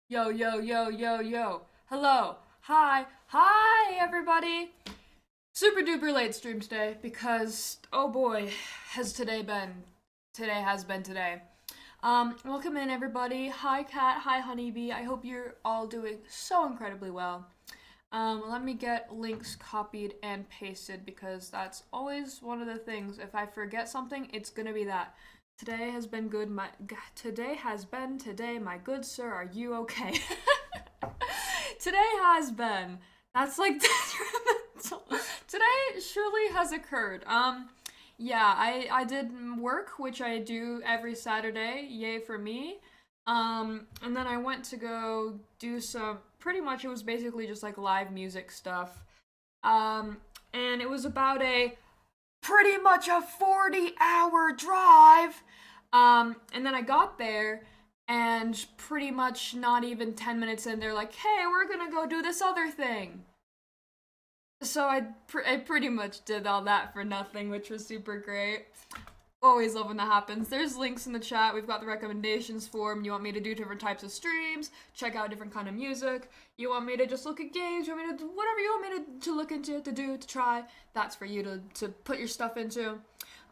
Yo, yo, yo, yo, yo. Hello. Hi. Hi, everybody. Super duper late stream today because, oh boy, has today been. Today has been today. Welcome in, everybody. Hi, Cat. Hi, Honeybee. I hope you're all doing so incredibly well. Let me get links copied and pasted because that's always one of the things. If I forget something, it's gonna be that. Today has been good. Today has been today, my good sir. Are you okay? Today has been. That's like detrimental. Today surely has occurred. Yeah, I did work, which I do every Saturday. Yay for me. And then I went to go do some. Pretty much, it was basically just like live music stuff. Um, and it was about a pretty much a 40-hour drive. And then I got there, and pretty much not even 10 minutes in, they're like, hey, we're gonna go do this other thing. So I pretty much did all that for nothing, which was super great. Always love when that happens. There's links in the chat. We've got the recommendations form. You want me to do different types of streams, check out different kind of music. You want me to just look at games. You want me to do whatever you want me to look into, to do, to try. That's for you to put your stuff into.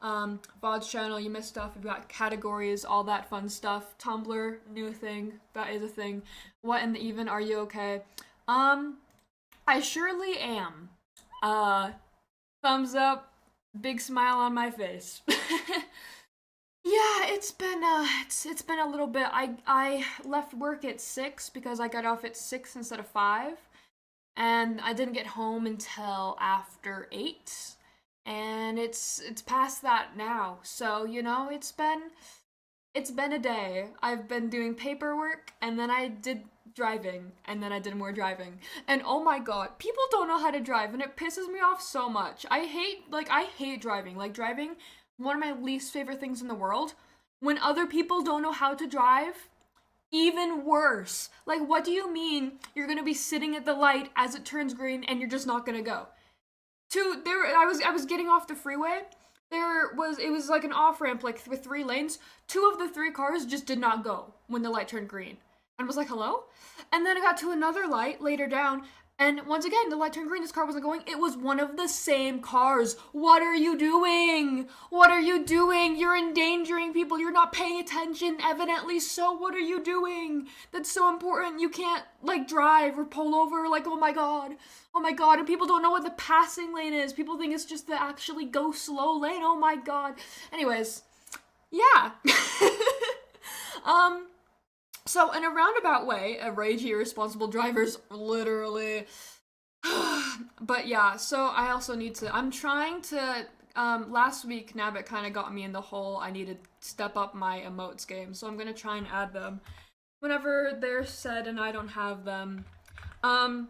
VOD's channel, you missed stuff. We've got categories, all that fun stuff. Tumblr, new thing. That is a thing. What in the even? Are you okay? I surely am. Uh, Thumbs up, big smile on my face. Yeah, it's been a little bit. I left work at 6 because I got off at 6 instead of 5, and I didn't get home until after 8. And it's past that now. So, it's been a day. I've been doing paperwork, and then I did driving, and then I did more driving. And oh my god, people don't know how to drive, and it pisses me off so much. I hate driving. Like, driving, one of my least favorite things in the world. When other people don't know how to drive, even worse. Like, what do you mean you're gonna be sitting at the light as it turns green and you're just not gonna go? I was getting off the freeway. It was like an off ramp, like with 3 lanes. Two of the three cars just did not go when the light turned green, and was like, hello. And then I got to another light later down, and once again the light turned green. This car wasn't going. It was one of the same cars. What are you doing? What are you doing? You're endangering people. You're not paying attention, evidently. So what are you doing? That's so important. You can't like drive or pull over. Like, oh my god. Oh my god, and people don't know what the passing lane is. People think it's just the actually go slow lane. Oh my god. Anyways, yeah. um, so in a roundabout way, a ragey irresponsible driver's literally. But yeah, so I also need to. I'm trying to. Last week, Nabbit kind of got me in the hole. I need to step up my emotes game, so I'm gonna try and add them whenever they're said and I don't have them. Um,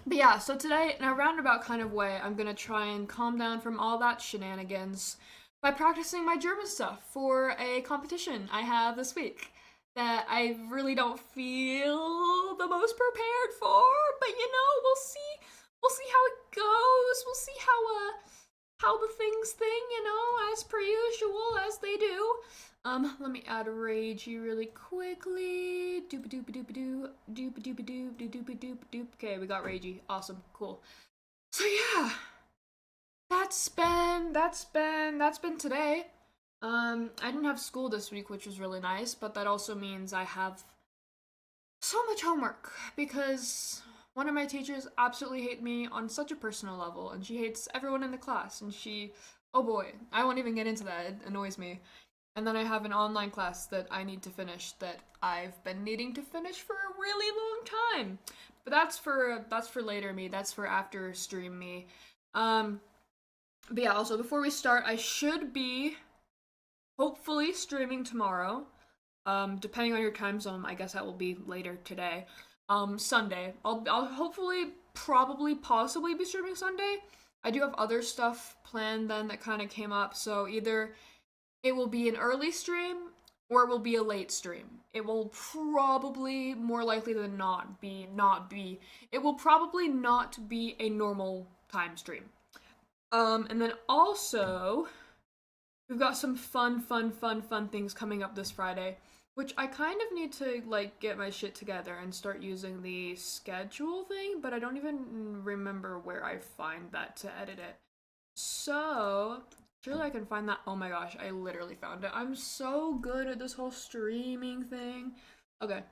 but yeah, so today, in a roundabout kind of way, I'm gonna try and calm down from all that shenanigans by practicing my German stuff for a competition I have this week that I really don't feel the most prepared for, but we'll see. We'll see how it goes. We'll see how the things thing, as per usual, as they do. Let me add Ragey really quickly. Doop doop doop doo doop doop doop doop doop doop. Okay, we got Ragey. Awesome, cool. So yeah, that's been today. I didn't have school this week, which was really nice, but that also means I have so much homework because one of my teachers absolutely hates me on such a personal level, and she hates everyone in the class, and oh boy, I won't even get into that, it annoys me. And then I have an online class that I need to finish that I've been needing to finish for a really long time. But that's for later me, that's for after stream me. Um, but yeah, also before we start, I should be hopefully streaming tomorrow. Depending on your time zone, I guess that will be later today. Sunday. I'll hopefully, probably, possibly be streaming Sunday. I do have other stuff planned then that kind of came up, so either it will be an early stream or it will be a late stream. It will probably, more likely than not be. It will probably not be a normal time stream. And then also, we've got some fun things coming up this Friday. Which I kind of need to like get my shit together and start using the schedule thing, but I don't even remember where I find that to edit it. So, surely I can find that. Oh my gosh, I literally found it. I'm so good at this whole streaming thing. Okay,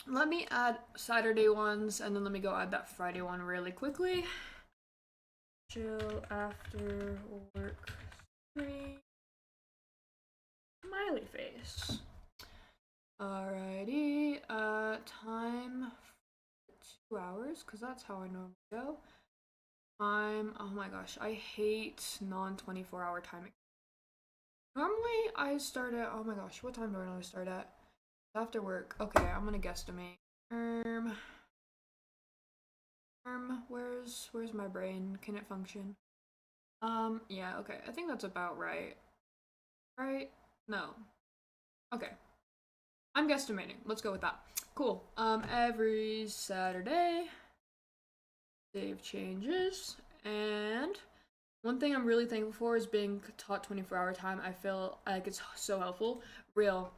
let me add Saturday ones and then let me go add that Friday one really quickly. Chill after work stream. Smiley face. Alrighty, time 2 hours, because that's how I normally go. Oh my gosh, I hate non-24-hour timing. Normally I start at, oh my gosh, what time do I normally start at? After work. Okay, I'm gonna guesstimate. Where's my brain? Can it function? Yeah, okay, I think that's about right. Right? No. Okay. I'm guesstimating. Let's go with that. Cool. Every Saturday, save changes, and one thing I'm really thankful for is being taught 24-hour time. I feel like it's so helpful. Real.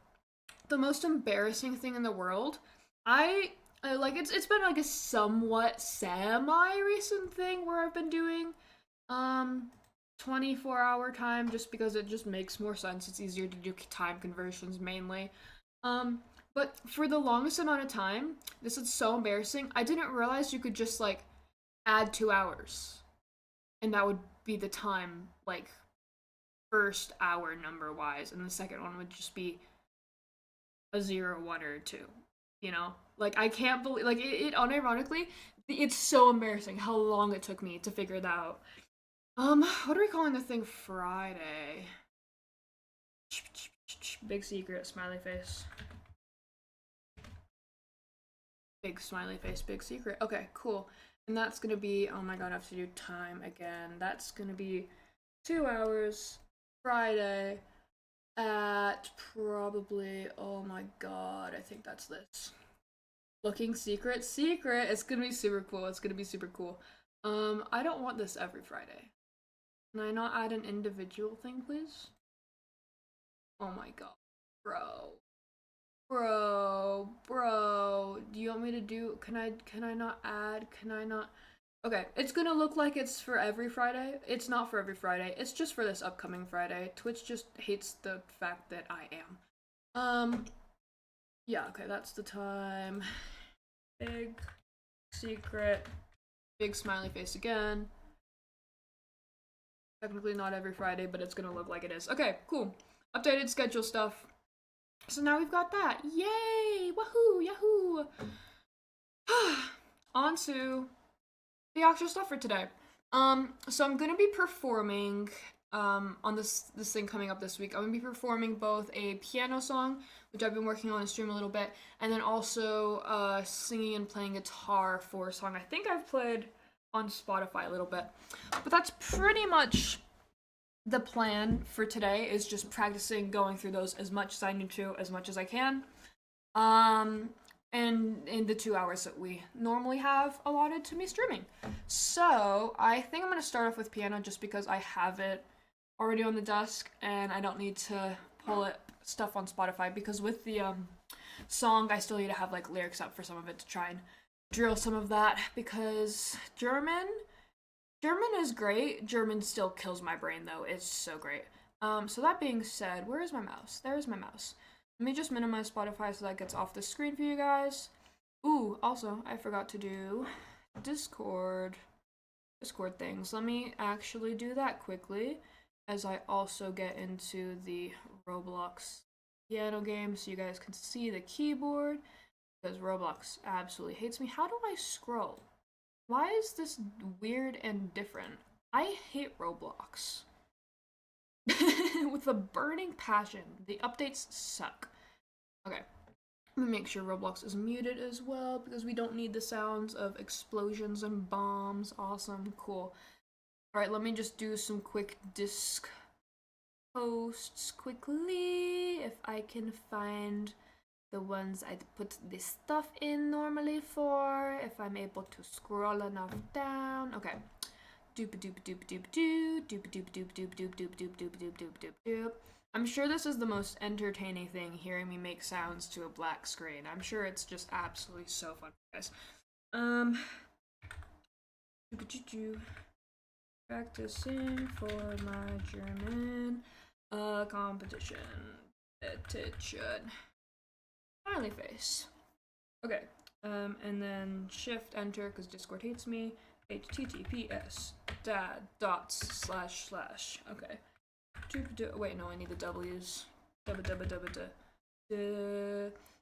The most embarrassing thing in the world. I like it's been like a somewhat semi recent thing where I've been doing 24-hour time just because it just makes more sense. It's easier to do time conversions mainly. But for the longest amount of time, this is so embarrassing. I didn't realize you could just like add 2 hours, and that would be the time like first hour number wise, and the second one would just be a 0, 1, or 2. You know, like I can't believe like it unironically, it's so embarrassing how long it took me to figure that out. What are we calling the thing? Friday. Big secret, smiley face. Big smiley face, big secret. Okay, cool. And that's gonna be, oh my god, I have to do time again. That's gonna be 2 hours, Friday, at probably, oh my god, I think that's this. Looking secret, secret. It's gonna be super cool. It's gonna be super cool. I don't want this every Friday. Can I not add an individual thing, please? Oh my god. Bro. Bro, do you want me to do, can I not add, can I not, okay, it's gonna look like it's for every Friday. It's not for every Friday, it's just for this upcoming Friday. Twitch just hates the fact that I am. Yeah, okay, that's the time. Big secret, big smiley face again. Technically not every Friday, but it's gonna look like it is. Okay, cool. Updated schedule stuff. So now we've got that. Yay! Wahoo! Yahoo! On to the actual stuff for today. So I'm gonna be performing on this thing coming up this week. I'm gonna be performing both a piano song, which I've been working on in stream a little bit, and then also singing and playing guitar for a song I think I've played on Spotify a little bit. But that's pretty much the plan for today, is just practicing going through those as much as I need to, as much as I can. Um, and in the 2 hours that we normally have allotted to me streaming. So I think I'm gonna start off with piano just because I have it already on the desk and I don't need to pull it stuff on Spotify, because with the song I still need to have like lyrics up for some of it to try and drill some of that, because German is great. German still kills my brain though. It's so great. So that being said, where is my mouse? There's my mouse. Let me just minimize Spotify so that gets off the screen for you guys. Ooh, also, I forgot to do Discord things. Let me actually do that quickly as I also get into the Roblox piano game so you guys can see the keyboard, because Roblox absolutely hates me. How do I scroll? Why is this weird and different? I hate Roblox. With a burning passion. The updates suck. Okay. Let me make sure Roblox is muted as well, because we don't need the sounds of explosions and bombs. Awesome. Cool. Alright, let me just do some quick disc posts quickly. If I can find the ones I'd put this stuff in normally for, if I'm able to scroll enough down. Okay. Doop doop doop doop doop doop doop doop doop doop doop doop doop doop doop doop doop. I'm sure this is the most entertaining thing, hearing me make sounds to a black screen. I'm sure it's just absolutely so fun, guys. Practicing for my German competition. Petition. Smiley face. Okay. And then shift enter because Discord hates me. HTTPS dad / okay. Wait, no, I need the W's.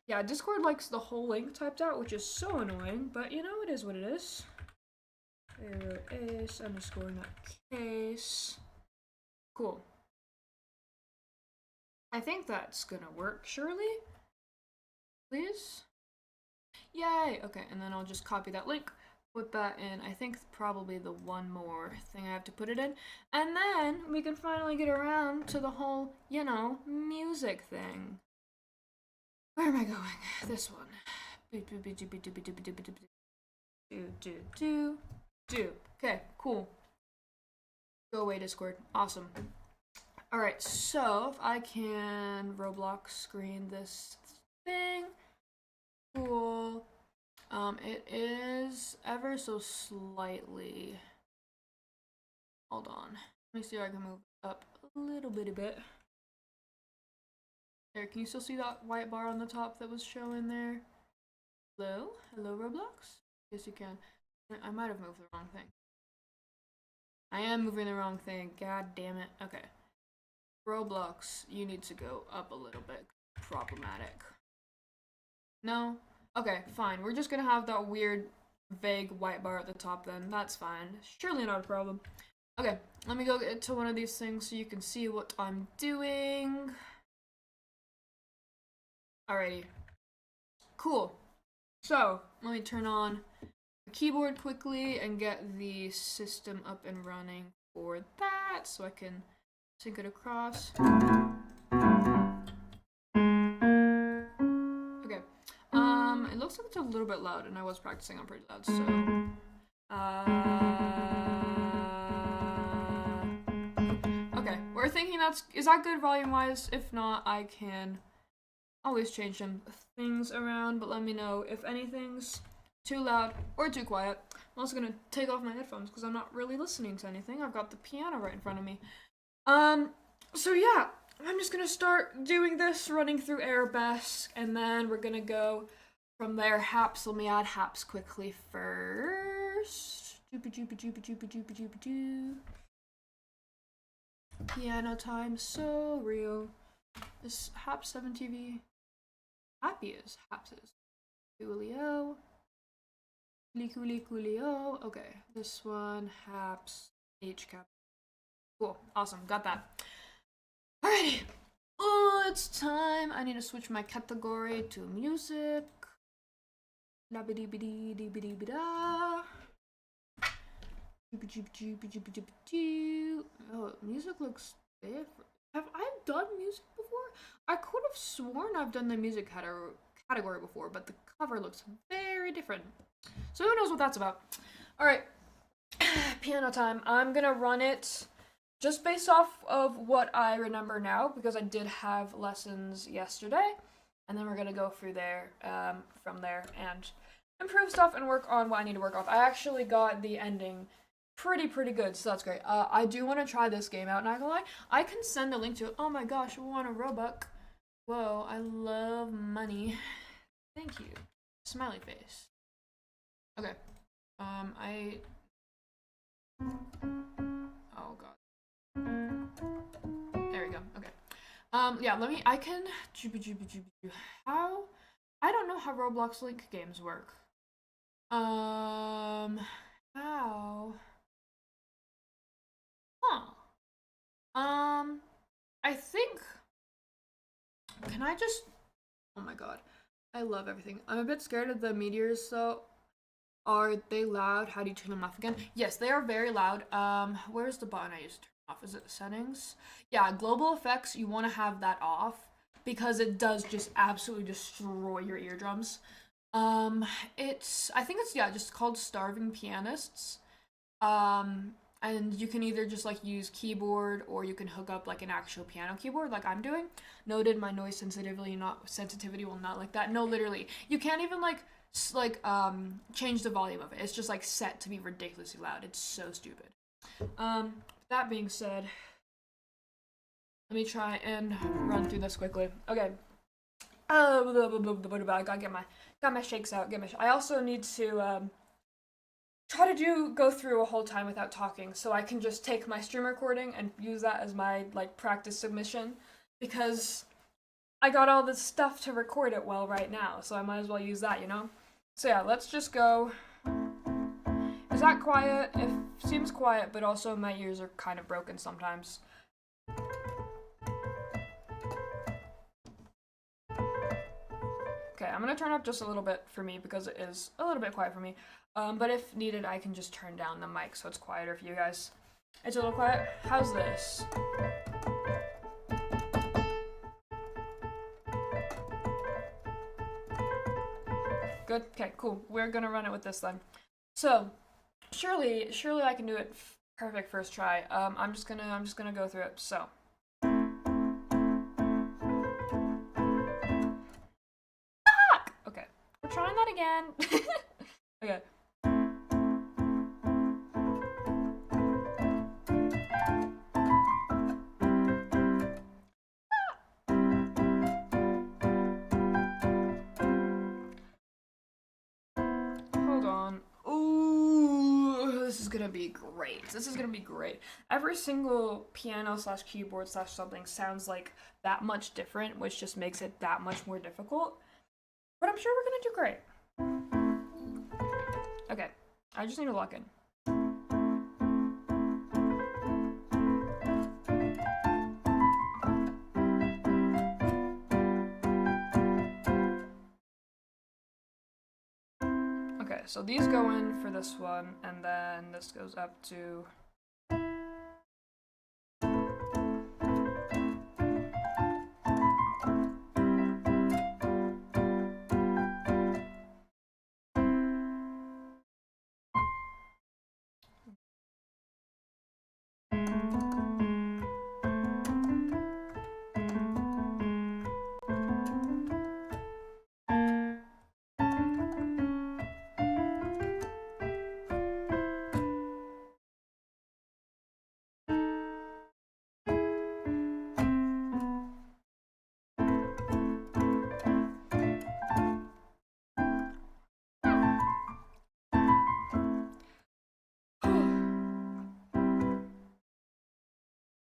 Yeah, Discord likes the whole link typed out, which is so annoying, but you know, it is what it is. Ace underscore not case. Cool. I think that's gonna work, surely? Please? Yay! Okay, and then I'll just copy that link, put that in, I think probably the one more thing I have to put it in, and then we can finally get around to the whole, you know, music thing. Where am I going? This one. Do. Okay, cool. Go away, Discord. Awesome. Alright, so if I can Roblox screen this thing. Cool. It is ever so slightly. Hold on. Let me see if I can move up a little bitty bit. There, can you still see that white bar on the top that was showing there? Hello? Hello, Roblox? Yes, you can. I might have moved the wrong thing. I am moving the wrong thing. God damn it. Okay. Roblox, you need to go up a little bit. Problematic. No? Okay, fine. We're just gonna have that weird, vague white bar at the top then. That's fine. Surely not a problem. Okay, let me go get to one of these things so you can see what I'm doing. Alrighty. Cool. So, let me turn on the keyboard quickly and get the system up and running for that so I can sync it across. Okay. It looks like it's a little bit loud, and I was practicing on pretty loud, so. Okay, we're thinking is that good volume-wise? If not, I can always change some things around, but let me know if anything's too loud or too quiet. I'm also gonna take off my headphones because I'm not really listening to anything. I've got the piano right in front of me. So yeah, I'm just gonna start doing this, running through Arabesque, and then we're gonna go from there. Haps, let me add haps quickly first. Piano time, so real. This Haps 7 TV. Happy is Haps is. Coolio. Coolio. Okay, this one, Haps, H cap. Cool, awesome, got that. Alrighty. Oh, it's time. I need to switch my category to music. Oh, music looks different. Have I done music before? I could have sworn I've done the music category before, but the cover looks very different. So who knows what that's about? Alright. Piano time. I'm gonna run it just based off of what I remember now, because I did have lessons yesterday, and then we're gonna go through there, from there, and improve stuff and work on what I need to work on. I actually got the ending pretty good, so that's great. I do want to try this game out, not gonna lie. I can send a link to it. Oh my gosh, 1 Robux. Whoa, I love money. Thank you. Smiley face. Okay. Oh god. There we go. Okay. Yeah, how? I don't know how Roblox Link games work. How? Huh. I think. Can I just. Oh my god. I love everything. I'm a bit scared of the meteors, though. Are they loud? How do you turn them off again? Yes, they are very loud. Where's the button I used to turn off? Is it settings? Yeah, global effects, you want to have that off because it does just absolutely destroy your eardrums. I think it's, yeah, just called Starving Pianists. and you can either just like use keyboard or you can hook up like an actual piano keyboard like I'm doing. Noted, my noise sensitivity will not like that. No, literally, you can't even change the volume of it. It's just like set to be ridiculously loud. It's so stupid. That being said, let me try and run through this quickly. Okay. I gotta got my shakes out. I also need to try to go through a whole time without talking, so I can just take my stream recording and use that as my like practice submission, because I got all this stuff to record it well right now, so I might as well use that, you know? So yeah, let's just go. Is that quiet? It seems quiet, but also my ears are kind of broken sometimes. Okay, I'm gonna turn up just a little bit for me because it is a little bit quiet for me. But if needed, I can just turn down the mic so it's quieter for you guys. It's a little quiet. How's this? Good? Okay, cool. We're gonna run it with this then. So, surely I can do it perfect first try. I'm just gonna go through it. So. Okay, we're trying that again. Okay. Hold on. Ooh, this is gonna be great. This is gonna be great. Every single piano slash keyboard slash something sounds like that much different, which just makes it that much more difficult. But I'm sure we're gonna do great. Okay, I just need to lock in. Okay, so these go in for this one, and then this goes up to...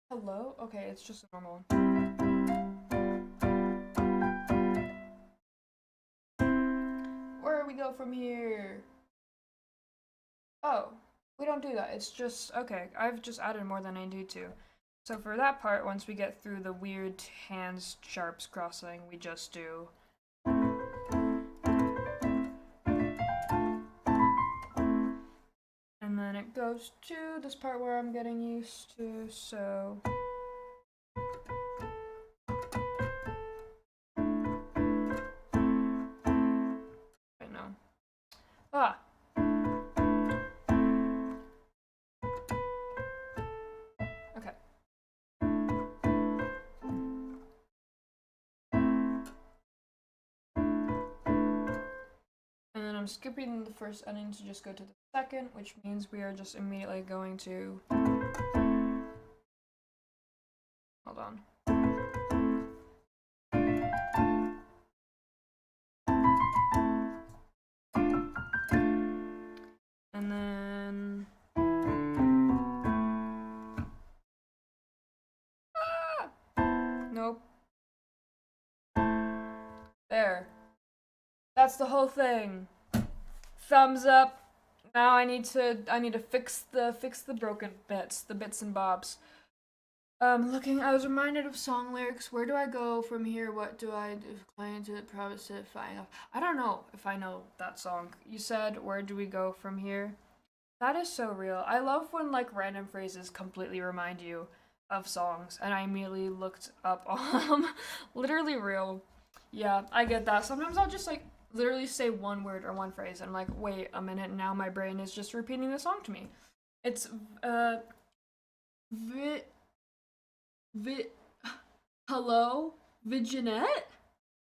Hello? Okay, it's just a normal one. Where do we go from here? Oh, we don't do that. It's just, okay, I've just added more than I need to. So for that part, once we get through the weird hands sharps crossing, we just do... And then it goes to this part where I'm getting used to, so... Wait, no. Ah! Okay. And then I'm skipping the first ending to just go to the second, which means we are just immediately going to... Hold on. And then... Ah! Nope. There. That's the whole thing. Thumbs up. Now I need to fix the broken bits, the bits and bobs. I was reminded of song lyrics. Where do I go from here? What do I do? Client to the private fine. I don't know if I know that song. You said, where do we go from here? That is so real. I love when like random phrases completely remind you of songs, and I immediately looked up literally real. Yeah, I get that. Sometimes I'll just like literally say one word or one phrase, and I'm like, wait a minute, now my brain is just repeating the song to me. It's vi vi hello vignette.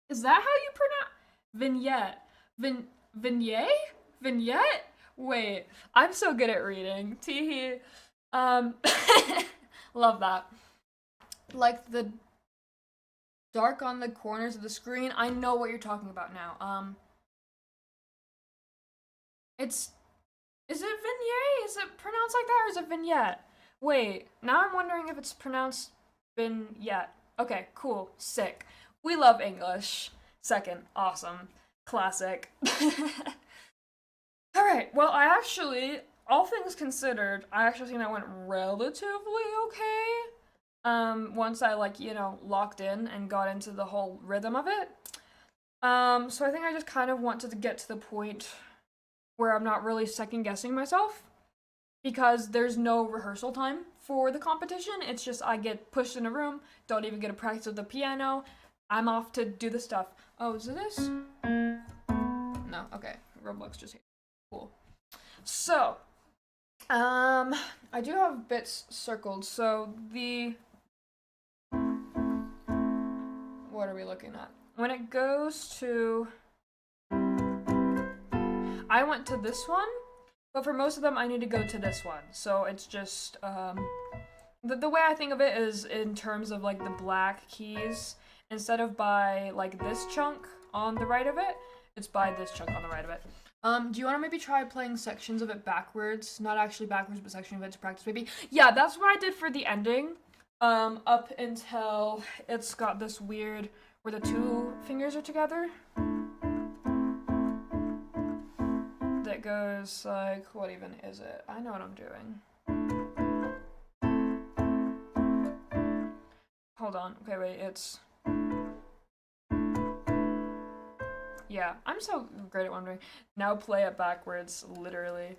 Is that how you pronounce vignette? Vignette? Vignette? Wait, I'm so good at reading. Teehee. Um, love that. Like the dark on the corners of the screen. I know what you're talking about now. It's is it vignette? Is it pronounced like that or is it vignette? Wait, now I'm wondering if it's pronounced vignette. Okay, cool, sick. We love English. Second, awesome, classic. All right. Well, all things considered, I actually think that went relatively okay. Once I like, locked in and got into the whole rhythm of it. So I think I just kind of want to get to the point where I'm not really second guessing myself because there's no rehearsal time for the competition. It's just I get pushed in a room, don't even get a practice with the piano. I'm off to do the stuff. Oh, is it this? No, okay. Roblox just hit. Cool. So, I do have bits circled. So what are we looking at? When it goes to, I went to this one, but for most of them, I need to go to this one. So it's just, the way I think of it is in terms of like the black keys. Instead of by like this chunk on the right of it, it's by this chunk on the right of it. Do you want to maybe try playing sections of it backwards? Not actually backwards, but section of it to practice maybe? Yeah, that's what I did for the ending. Up until it's got this weird, where the two fingers are together. That goes like, what even is it? I know what I'm doing. Hold on, okay, wait, it's... Yeah, I'm so great at what I'm doing. Now play it backwards, literally.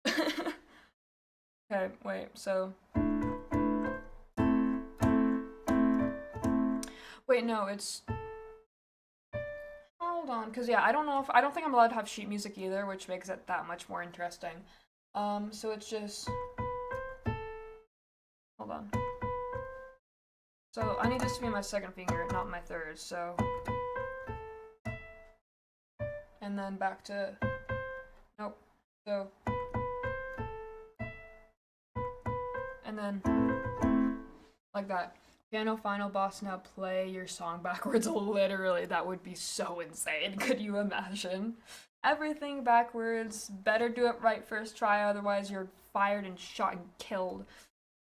Okay, wait, so... Wait, no, it's... Hold on, because yeah, I don't think I'm allowed to have sheet music either, which makes it that much more interesting. So it's just... Hold on. So I need this to be my second finger, not my third, so... And then back to... Nope. So... And then... Like that. Piano final boss, now play your song backwards. Literally, that would be so insane. Could you imagine? Everything backwards. Better do it right first try, otherwise you're fired and shot and killed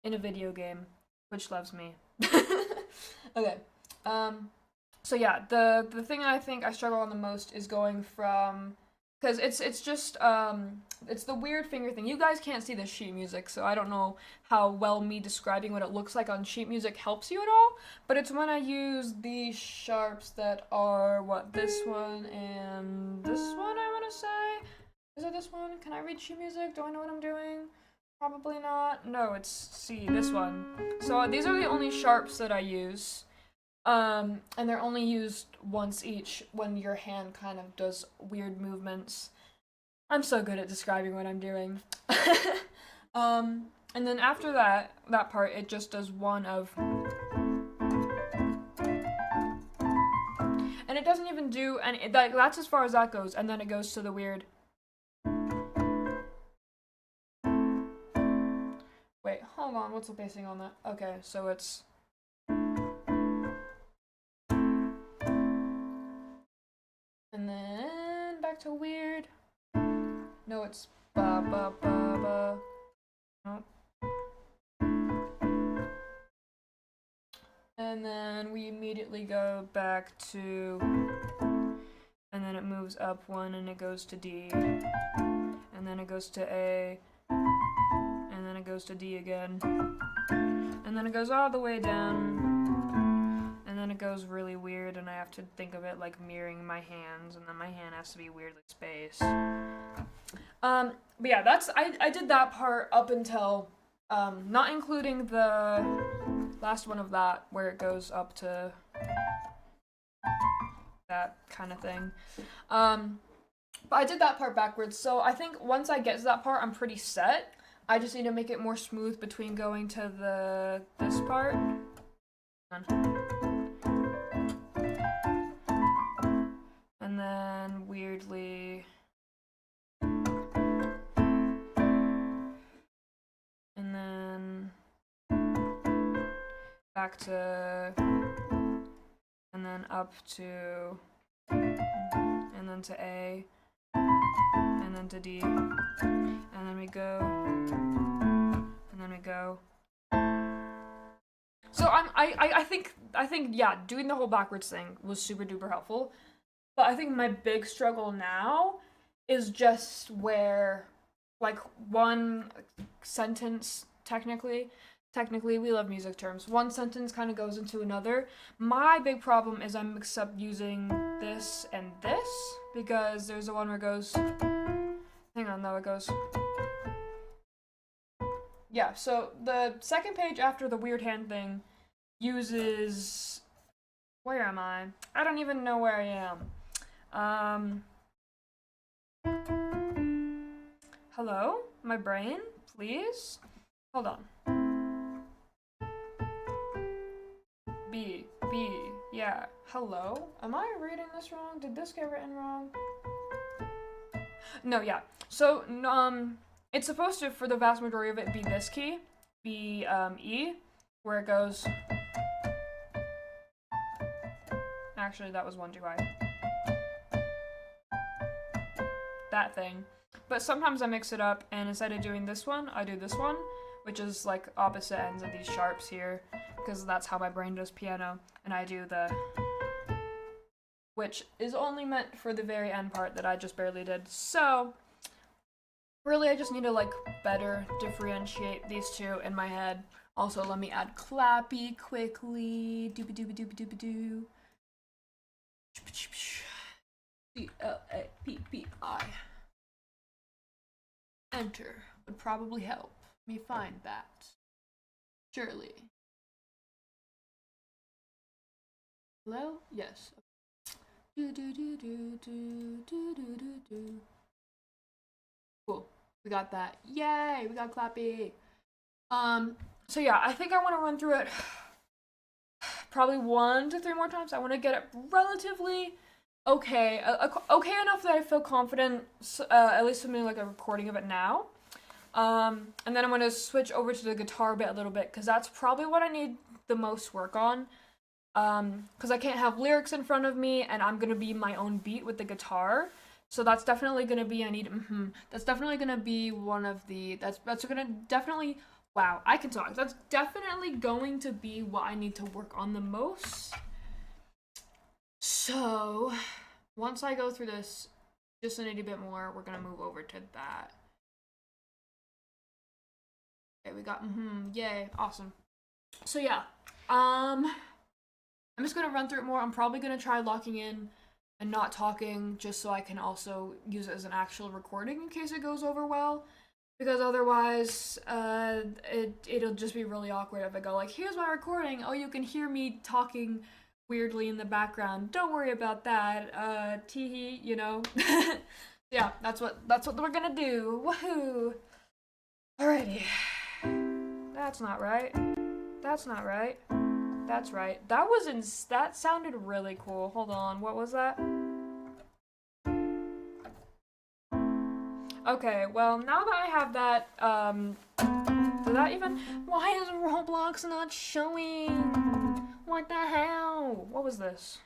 in a video game. Which loves me. Okay. So yeah, the thing I think I struggle on the most is going from, because it's just it's the weird finger thing. You guys can't see the sheet music, so I don't know how well me describing what it looks like on sheet music helps you at all. But it's when I use these sharps that are this one and this one. I want to say, is it this one? Can I read sheet music? Do I know what I'm doing? Probably not. No, it's C. This one. So these are the only sharps that I use. And they're only used once each when your hand kind of does weird movements. I'm so good at describing what I'm doing. And then after that part, it just does one of... And it doesn't even do any... That's as far as that goes, and then it goes to the weird... Wait, hold on, what's the pacing on that? Okay, so it's... And then back to weird. No, it's ba ba ba ba. Nope. And then we immediately go back to, and then it moves up one and it goes to D, and then it goes to A, and then it goes to D again, and then it goes all the way down, and then it goes really weird, and I have to think of it like mirroring my hands, and then my hand has to be weirdly spaced. But yeah, I did that part up until, not including the last one of that, where it goes up to that kind of thing. But I did that part backwards, so I think once I get to that part, I'm pretty set. I just need to make it more smooth between going to this part. And then weirdly, and then back to, and then up to, and then to A, and then to D, and then we go, and then we go. So I think yeah, doing the whole backwards thing was super duper helpful. But I think my big struggle now is just where, like, one sentence technically we love music terms. One sentence kind of goes into another. My big problem is I mix up using this and this because there's the one where it goes. Hang on, though, it goes. Yeah, so the second page after the weird hand thing uses. Where am I? I don't even know where I am. Hello? My brain? Please? Hold on. B. Yeah. Hello? Am I reading this wrong? Did this get written wrong? No, yeah. So, it's supposed to, for the vast majority of it, be this key. Be, E, where it goes. Actually, that was one too high. That thing. But sometimes I mix it up, and instead of doing this one, I do this one, which is like opposite ends of these sharps here, because that's how my brain does piano, and I do the, which is only meant for the very end part that I just barely did. So really I just need to like better differentiate these two in my head. Also, let me add clappy quickly. Doobie doobie doobie doobie doo. CLAPPI. Enter would probably help me find that. Surely. Hello? Yes. Cool. We got that. Yay! We got Clappy. So yeah, I think I want to run through it probably 1 to 3 more times. I want to get it relatively okay enough that I feel confident, at least something like a recording of it now. And then I'm going to switch over to the guitar bit a little bit, because that's probably what I need the most work on. Because I can't have lyrics in front of me, and I'm going to be my own beat with the guitar. So that's definitely going to be, that's definitely going to be one of the, that's going to definitely, wow, I can talk. That's definitely going to be what I need to work on the most. So, once I go through this just a little bit more, we're going to move over to that. Okay, we got, yay, awesome. So yeah, I'm just going to run through it more. I'm probably going to try locking in and not talking, just so I can also use it as an actual recording in case it goes over well. Because otherwise, it'll just be really awkward if I go like, here's my recording. Oh, you can hear me talking weirdly in the background. Don't worry about that. Teehee, you know. Yeah, that's what we're gonna do. Woohoo! Alrighty. That's not right. That's not right. That's right. That sounded really cool. Hold on. What was that? Okay, well, now that I have that, did that even, why is Roblox not showing? What the hell? What was this?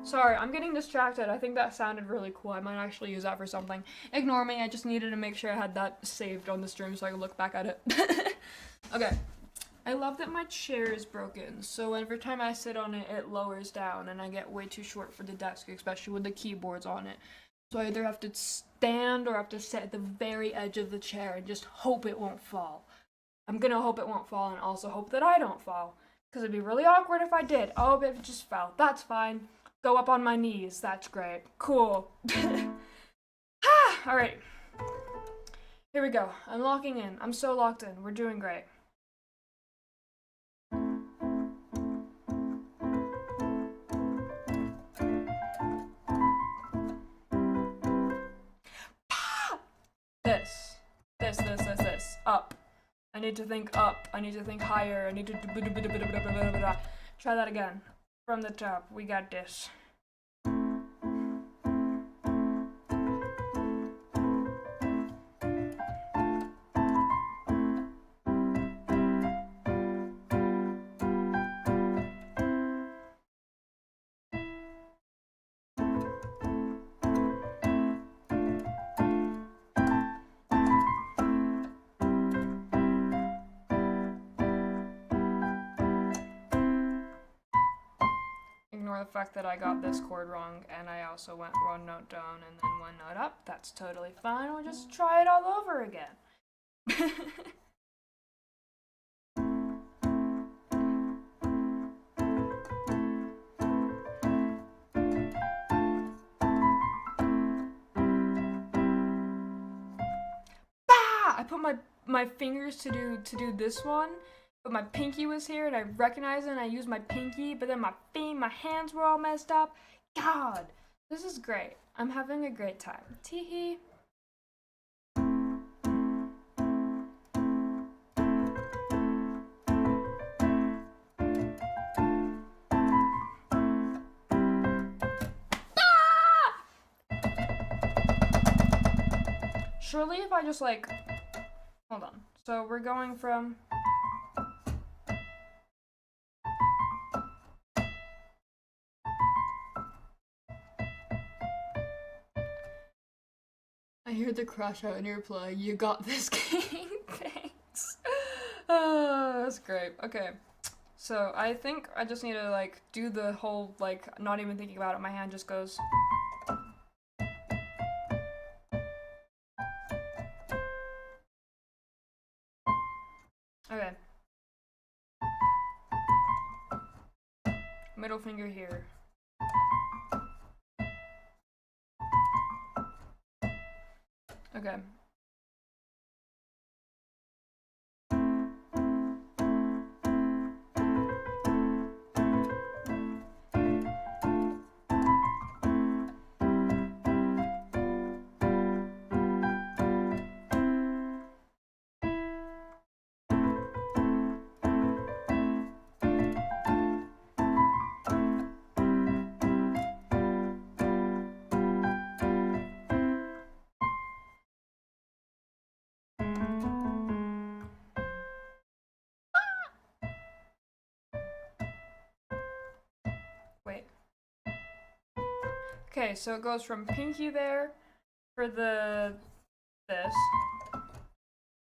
Sorry, I'm getting distracted. I think that sounded really cool. I might actually use that for something. Ignore me, I just needed to make sure I had that saved on the stream so I could look back at it. Okay. I love that my chair is broken, so every time I sit on it, it lowers down, and I get way too short for the desk, especially with the keyboards on it. So I either have to stand or have to sit at the very edge of the chair and just hope it won't fall. I'm gonna hope it won't fall and also hope that I don't fall, because it'd be really awkward if I did. Oh, if it just fell. That's fine. Go up on my knees. That's great. Cool. Alright. Here we go. I'm locking in. I'm so locked in. We're doing great. this. Up. I need to think up. I need to think higher. I need to try that again. From the top. We got this. Ignore the fact that I got this chord wrong and I also went one note down and then one note up. That's totally fine. We'll just try it all over again. I put my fingers to do this one, but my pinky was here and I recognized it and I used my pinky, but then my hands were all messed up. God, this is great. I'm having a great time. Teehee. Surely if I just like, hold on. So we're going from, I hear the crash out in your play. You got this game. Thanks. Oh, that's great. Okay. So I think I just need to like do the whole like not even thinking about it. My hand just goes. Okay. Middle finger here. Okay. Wait. Okay, so it goes from pinky there for this,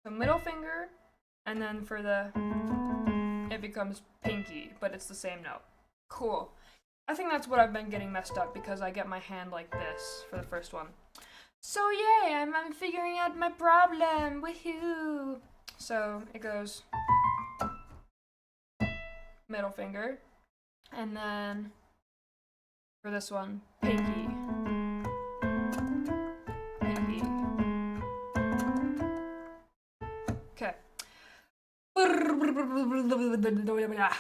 the middle finger, and then for the, it becomes pinky, but it's the same note. Cool. I think that's what I've been getting messed up because I get my hand like this for the first one. So yay, I'm figuring out my problem. Woohoo! So it goes middle finger, and then for this one, pinky. Pinky. Okay.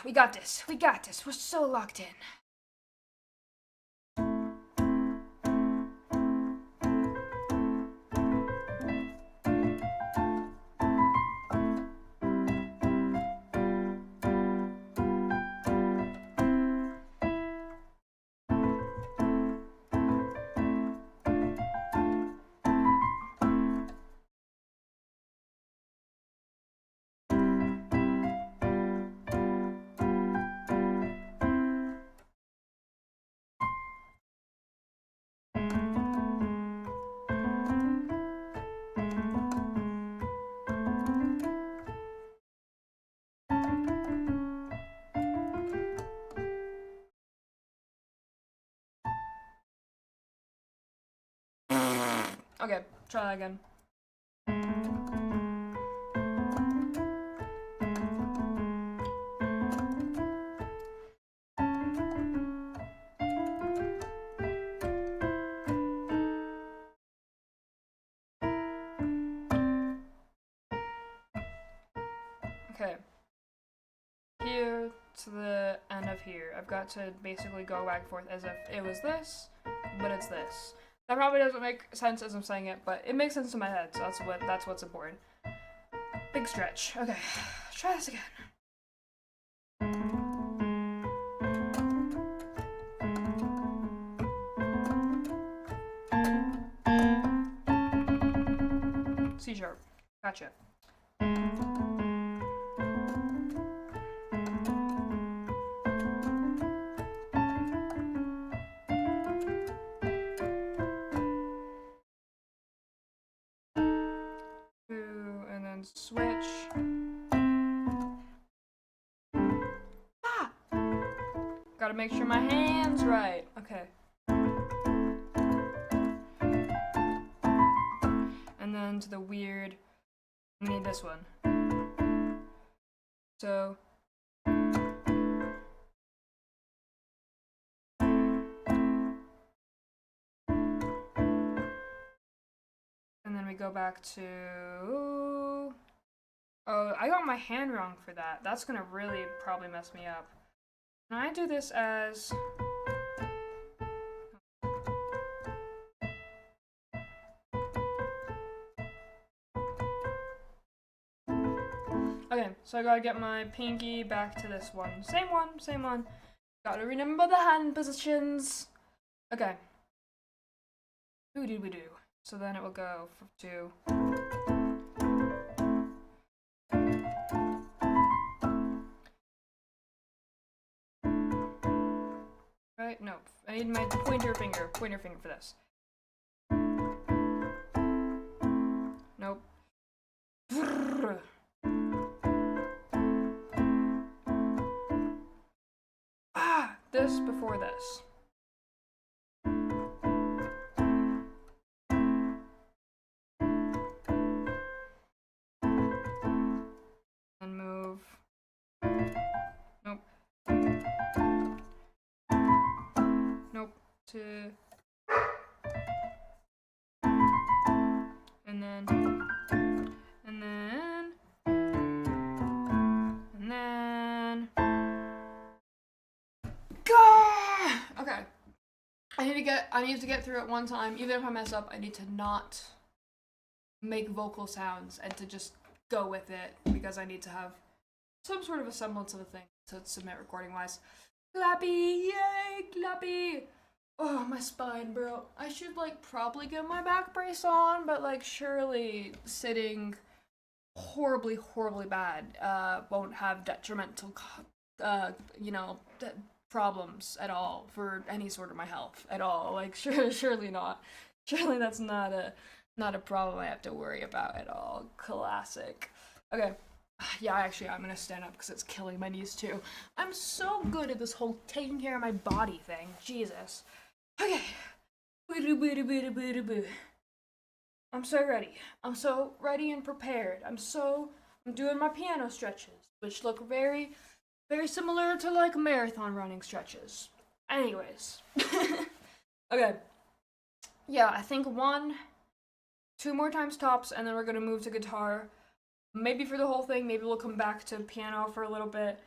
We got this. We got this. We're so locked in. Okay, try that again. Okay. Here to the end of here. I've got to basically go back and forth as if it was this, but it's this. That probably doesn't make sense as I'm saying it, but it makes sense in my head, so that's what's important. Big stretch. Okay, try this again. C sharp. Gotcha. And then switch. Ah! Gotta make sure my hand's right. Okay. And then to the weird, I need this one. So. And then we go back to. Oh, I got my hand wrong for that. That's gonna really probably mess me up. Can I do this as. Okay, so I gotta get my pinky back to this one. Same one, same one. Gotta remember the hand positions. Okay. Who did we do? So then it will go to. Right? Nope. I need my pointer finger for this. Nope. Ah! This before this. And move. Nope. Nope. To. And then. And then. And then. Gah! Okay. I need to get through it one time. Even if I mess up, I need to not make vocal sounds and to just go with it because I need to have some sort of a semblance of a thing to submit recording wise. Clappy! Yay! Clappy! Oh, my spine, bro. I should, probably get my back brace on, but, surely sitting horribly, horribly bad won't have detrimental, problems at all for any sort of my health at all. Surely not. Surely that's not a problem I have to worry about at all. Classic. Okay. Yeah, actually, I'm gonna stand up because it's killing my knees too. I'm so good at this whole taking care of my body thing. Jesus. Okay. I'm so ready. I'm so ready and prepared. I'm doing my piano stretches, which look very, very similar to marathon running stretches. Anyways. Okay. Yeah, I think 2 more times tops, and then we're gonna move to guitar. Maybe for the whole thing, maybe we'll come back to piano for a little bit.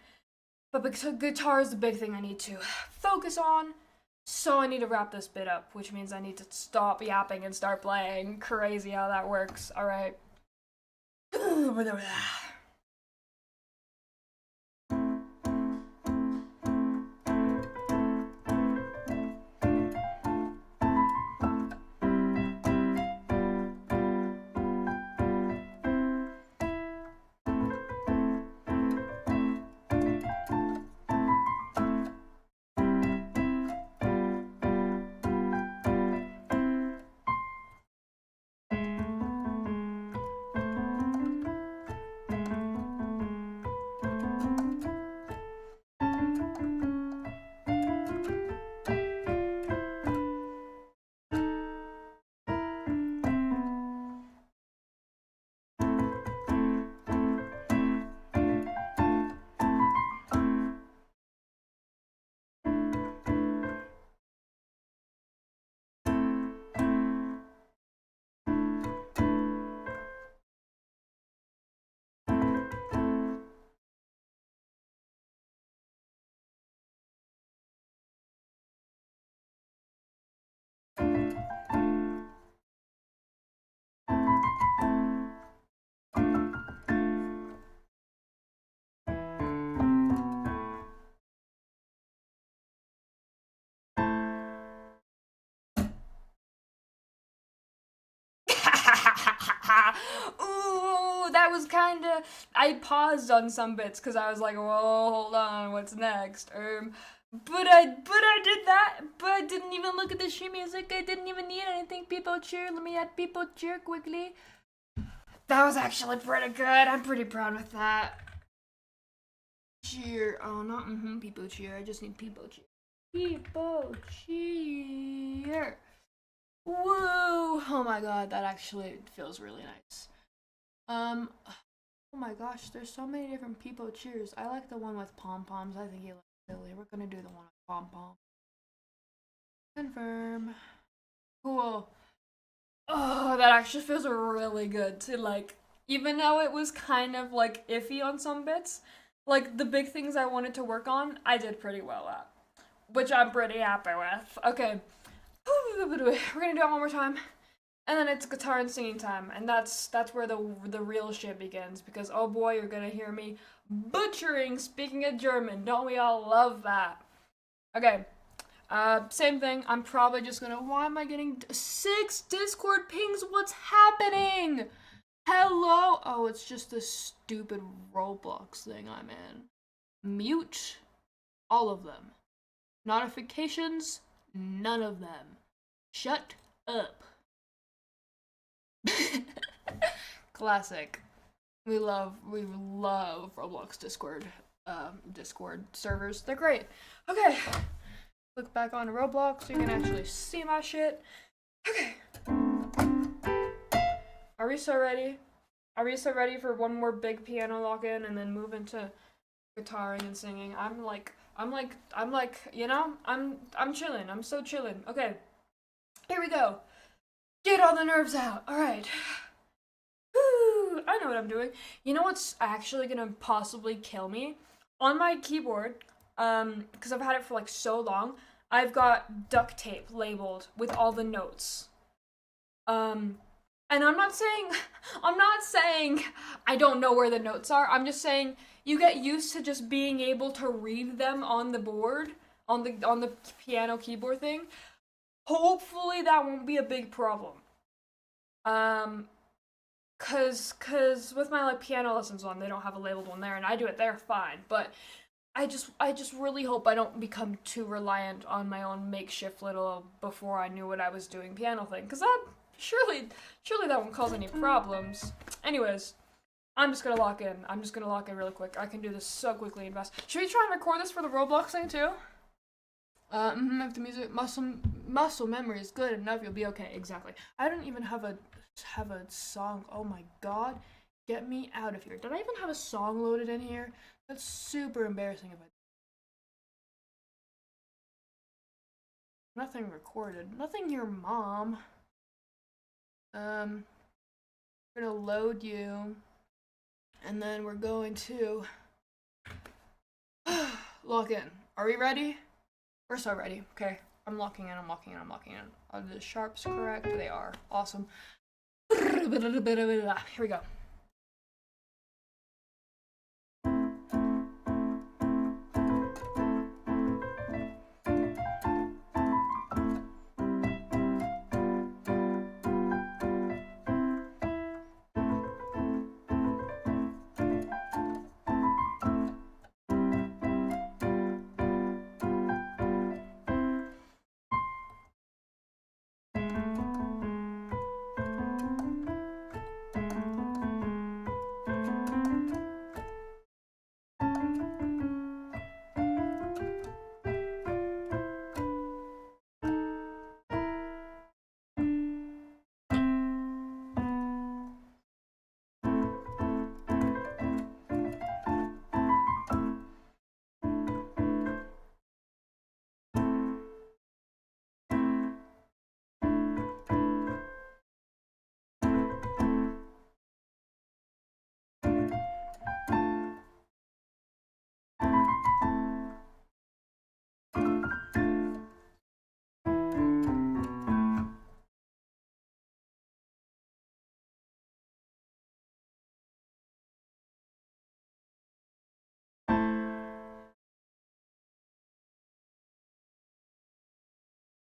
But because guitar is the big thing I need to focus on, so I need to wrap this bit up, which means I need to stop yapping and start playing. Crazy how that works. Alright. was kind of, I paused on some bits because I was like, whoa, hold on, what's next? But I did that, but I didn't even look at the sheet music. I didn't even need anything. People cheer. Let me add people cheer quickly. That was actually pretty good. I'm pretty proud with that. Cheer. Oh, not people cheer. I just need people cheer. People cheer. Woo! Oh my god, that actually feels really nice. Oh my gosh, there's so many different people cheers. I like the one with pom poms. I think you like Billy. We're gonna do the one with pom pom. Confirm. Cool. Oh, that actually feels really good to like, even though it was kind of like iffy on some bits, like the big things I wanted to work on, I did pretty well at, which I'm pretty happy with. Okay, we're gonna do it one more time, and then it's guitar and singing time, and that's where the real shit begins. Because oh boy, you're gonna hear me butchering speaking of German. Don't we all love that? Okay. Same thing. I'm probably just gonna. Why am I getting 6 Discord pings? What's happening? Hello? Oh, it's just this stupid Roblox thing I'm in. Mute all of them. Notifications, none of them. Shut up. Classic. We love Roblox Discord servers. They're great. Okay. Look back on Roblox so you can actually see my shit. Okay. Are we so ready? Are we so ready for one more big piano lock in and then move into guitaring and singing? I'm chilling. I'm so chilling. Okay. Here we go. Get all the nerves out. All right. Whew, I know what I'm doing. You know what's actually gonna possibly kill me? On my keyboard, because I've had it for like so long, I've got duct tape labeled with all the notes. And I'm not saying I don't know where the notes are. I'm just saying you get used to just being able to read them on the board, on the piano keyboard thing. Hopefully that won't be a big problem. Um, cause with my like piano lessons one, they don't have a labeled one there, and I do it there fine. But I just really hope I don't become too reliant on my own makeshift little before I knew what I was doing piano thing, cause that surely that won't cause any problems. Anyways, I'm just gonna lock in really quick. I can do this so quickly and fast. Should we try and record this for the Roblox thing too? If the music muscle memory is good enough, you'll be okay. Exactly. I don't even have a song. Oh my god, get me out of here. Did I even have a song loaded in here? That's super embarrassing if I. Nothing recorded. Nothing here, mom. We're gonna load you, and then we're going to log in. Are we ready? We're so ready. Okay, I'm locking in. Are the sharps correct? They are. Awesome. Here we go.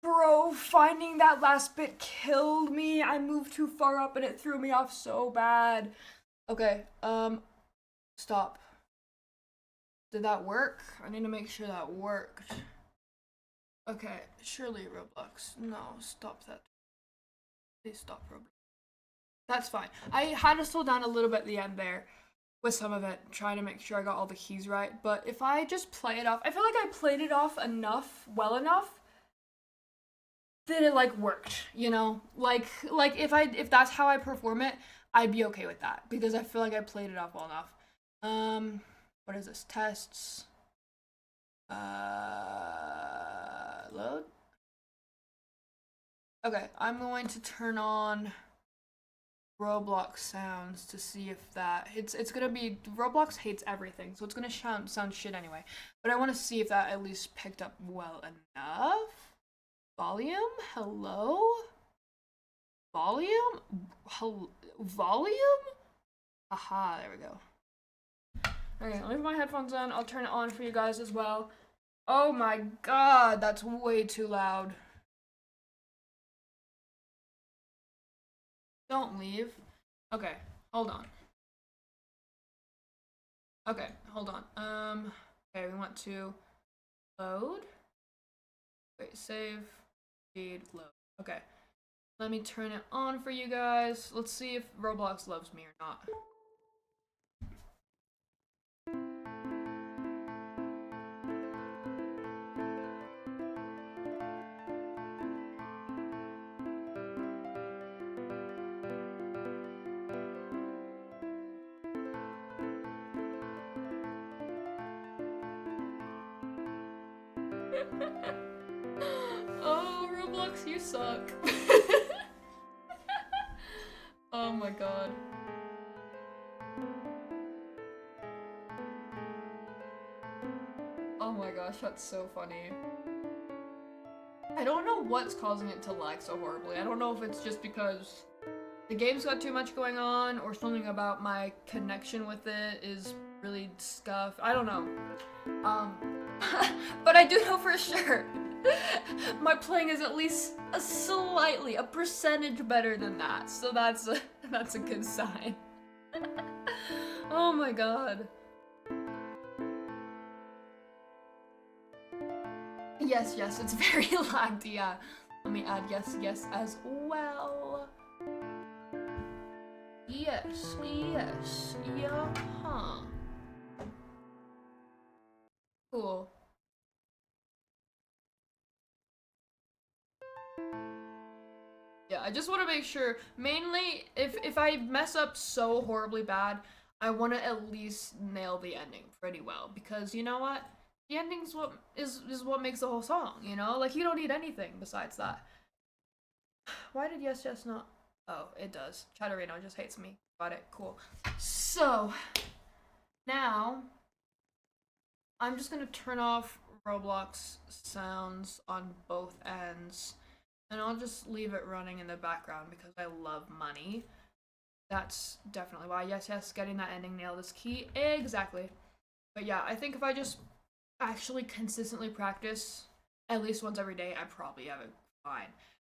Bro, finding that last bit killed me. I moved too far up and it threw me off so bad. Okay, stop. Did that work? I need to make sure that worked. Okay, surely Roblox. No, stop that. Please stop Roblox. That's fine. I had to slow down a little bit at the end there with some of it, trying to make sure I got all the keys right. But if I just play it off, I feel like I played it off well enough that it like worked, you know? Like if that's how I perform it, I'd be okay with that because I feel like I played it off well enough. What is this? Tests. Load. Okay, I'm going to turn on Roblox sounds to see if that it's gonna be Roblox hates everything, so it's gonna sound shit anyway. But I want to see if that at least picked up well enough. Volume, hello, volume, volume. Aha, there we go. Okay, I'll leave my headphones on. I'll turn it on for you guys as well. Oh my god, that's way too loud. Don't leave. Okay, hold on. Okay, hold on. Okay, we want to load. Wait, save, feed, load. Okay, let me turn it on for you guys. Let's see if Roblox loves me or not. Oh, Roblox, you suck. Oh my god. Oh my gosh, that's so funny. I don't know what's causing it to lag so horribly. I don't know if it's just because the game's got too much going on or something about my connection with it is really scuffed. I don't know. Um, but I do know for sure my playing is at least a percentage better than that. So that's a good sign. Oh my god. Yes, yes, it's very lagged, yeah. Let me add yes, yes as well. Yes, yes, yeah, huh. Cool. Yeah, I just want to make sure, mainly, if I mess up so horribly bad, I want to at least nail the ending pretty well, because you know what? The ending's what is what makes the whole song, you know? Like, you don't need anything besides that. Why did yes, yes not? Oh, it does. Chatterino just hates me. Got it, cool. So, now, I'm just gonna turn off Roblox sounds on both ends. And I'll just leave it running in the background because I love money. That's definitely why. Yes, yes, getting that ending nailed is key. Exactly. But yeah, I think if I just actually consistently practice at least once every day, I probably have it fine.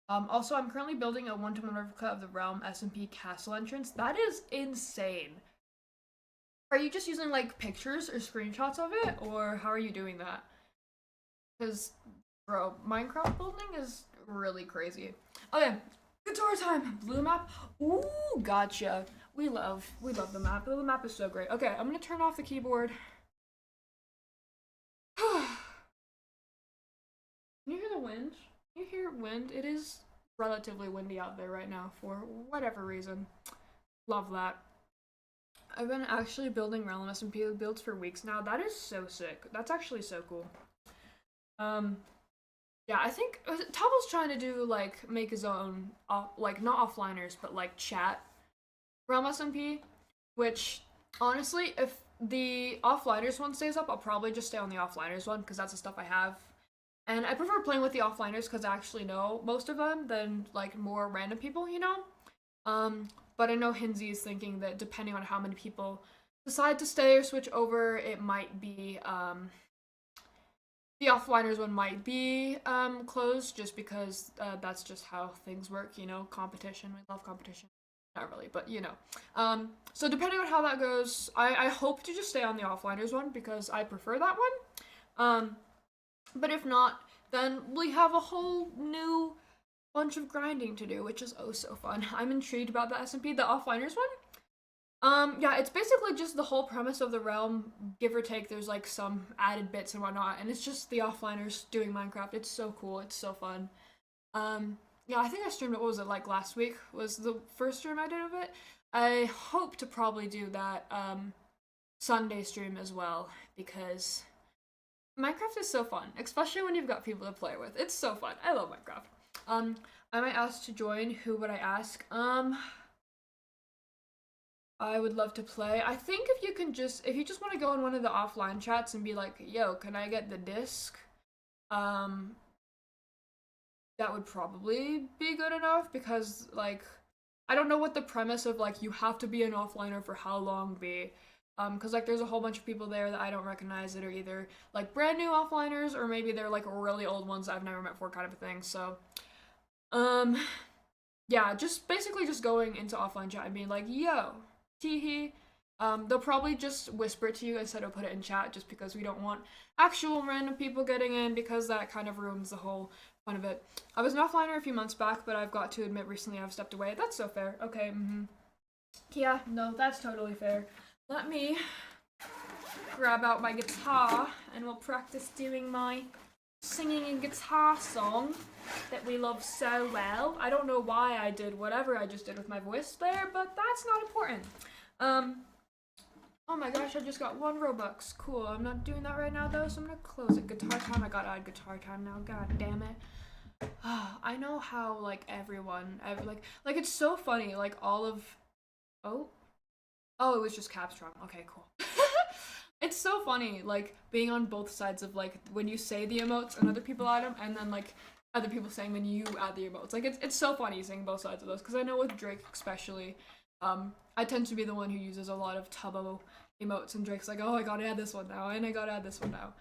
Also, I'm currently building a one-to-one replica of the Realm SMP castle entrance. That is insane. Are you just using like pictures or screenshots of it, or how are you doing that? Because, bro, Minecraft building is really crazy. Okay, guitar time. Blue map. Ooh, gotcha. We love the map. The map is so great. Okay, I'm gonna turn off the keyboard. Can you hear the wind? Can you hear wind? It is relatively windy out there right now for whatever reason. Love that. I've been actually building Realm SMP builds for weeks now. That is so sick. That's actually so cool. Um, Yeah, I think Topple's trying to do like make his own like not offliners but like chat Realm SMP, which honestly, if the offliners one stays up, I'll probably just stay on the offliners one because that's the stuff I have. And I prefer playing with the offliners because I actually know most of them than like more random people, you know? Um, but I know Hinsey is thinking that depending on how many people decide to stay or switch over, it might be the offliners one might be closed just because that's just how things work, you know, competition. We love competition. Not really, but you know. So depending on how that goes, I hope to just stay on the offliners one because I prefer that one. But if not, then we have a whole new bunch of grinding to do, which is oh so fun. I'm intrigued about the SMP, the offliners one. Yeah, it's basically just the whole premise of the realm, give or take. There's like some added bits and whatnot, and it's just the offliners doing Minecraft. It's so cool. It's so fun. Yeah, I think I streamed it. What was it like last week? Was the first stream I did of it. I hope to probably do that Sunday stream as well because Minecraft is so fun, especially when you've got people to play with. It's so fun. I love Minecraft. I might ask to join. Who would I ask? I would love to play. I think if you just want to go in one of the offline chats and be like, "Yo, can I get the disc?" That would probably be good enough because like I don't know what the premise of like you have to be an offliner for how long be. Because like there's a whole bunch of people there that I don't recognize that are either like brand new offliners or maybe they're like really old ones that I've never met before kind of a thing. So um yeah, just basically just going into offline chat and being like, yo, hee hee. They'll probably just whisper it to you instead of put it in chat just because we don't want actual random people getting in because that kind of ruins the whole fun of it. I was an offliner a few months back, but I've got to admit recently I've stepped away. That's so fair. Okay, Yeah, no, that's totally fair. Let me grab out my guitar and we'll practice doing my singing and guitar song that we love so well. I don't know why I did whatever I just did with my voice there, but that's not important. Oh my gosh, I just got 1 Robux. Cool. I'm not doing that right now though, so I'm gonna close it. Guitar time. I gotta add guitar time now. God damn it. I know how like everyone, like it's so funny. Like all of, oh, it was just Capstrong. Okay, cool. It's so funny, like being on both sides of like when you say the emotes and other people add them, and then like other people saying when you add the emotes. Like it's so funny seeing both sides of those because I know with Drake especially, I tend to be the one who uses a lot of Tubbo emotes, and Drake's like, oh, I gotta add this one now, and I gotta add this one now.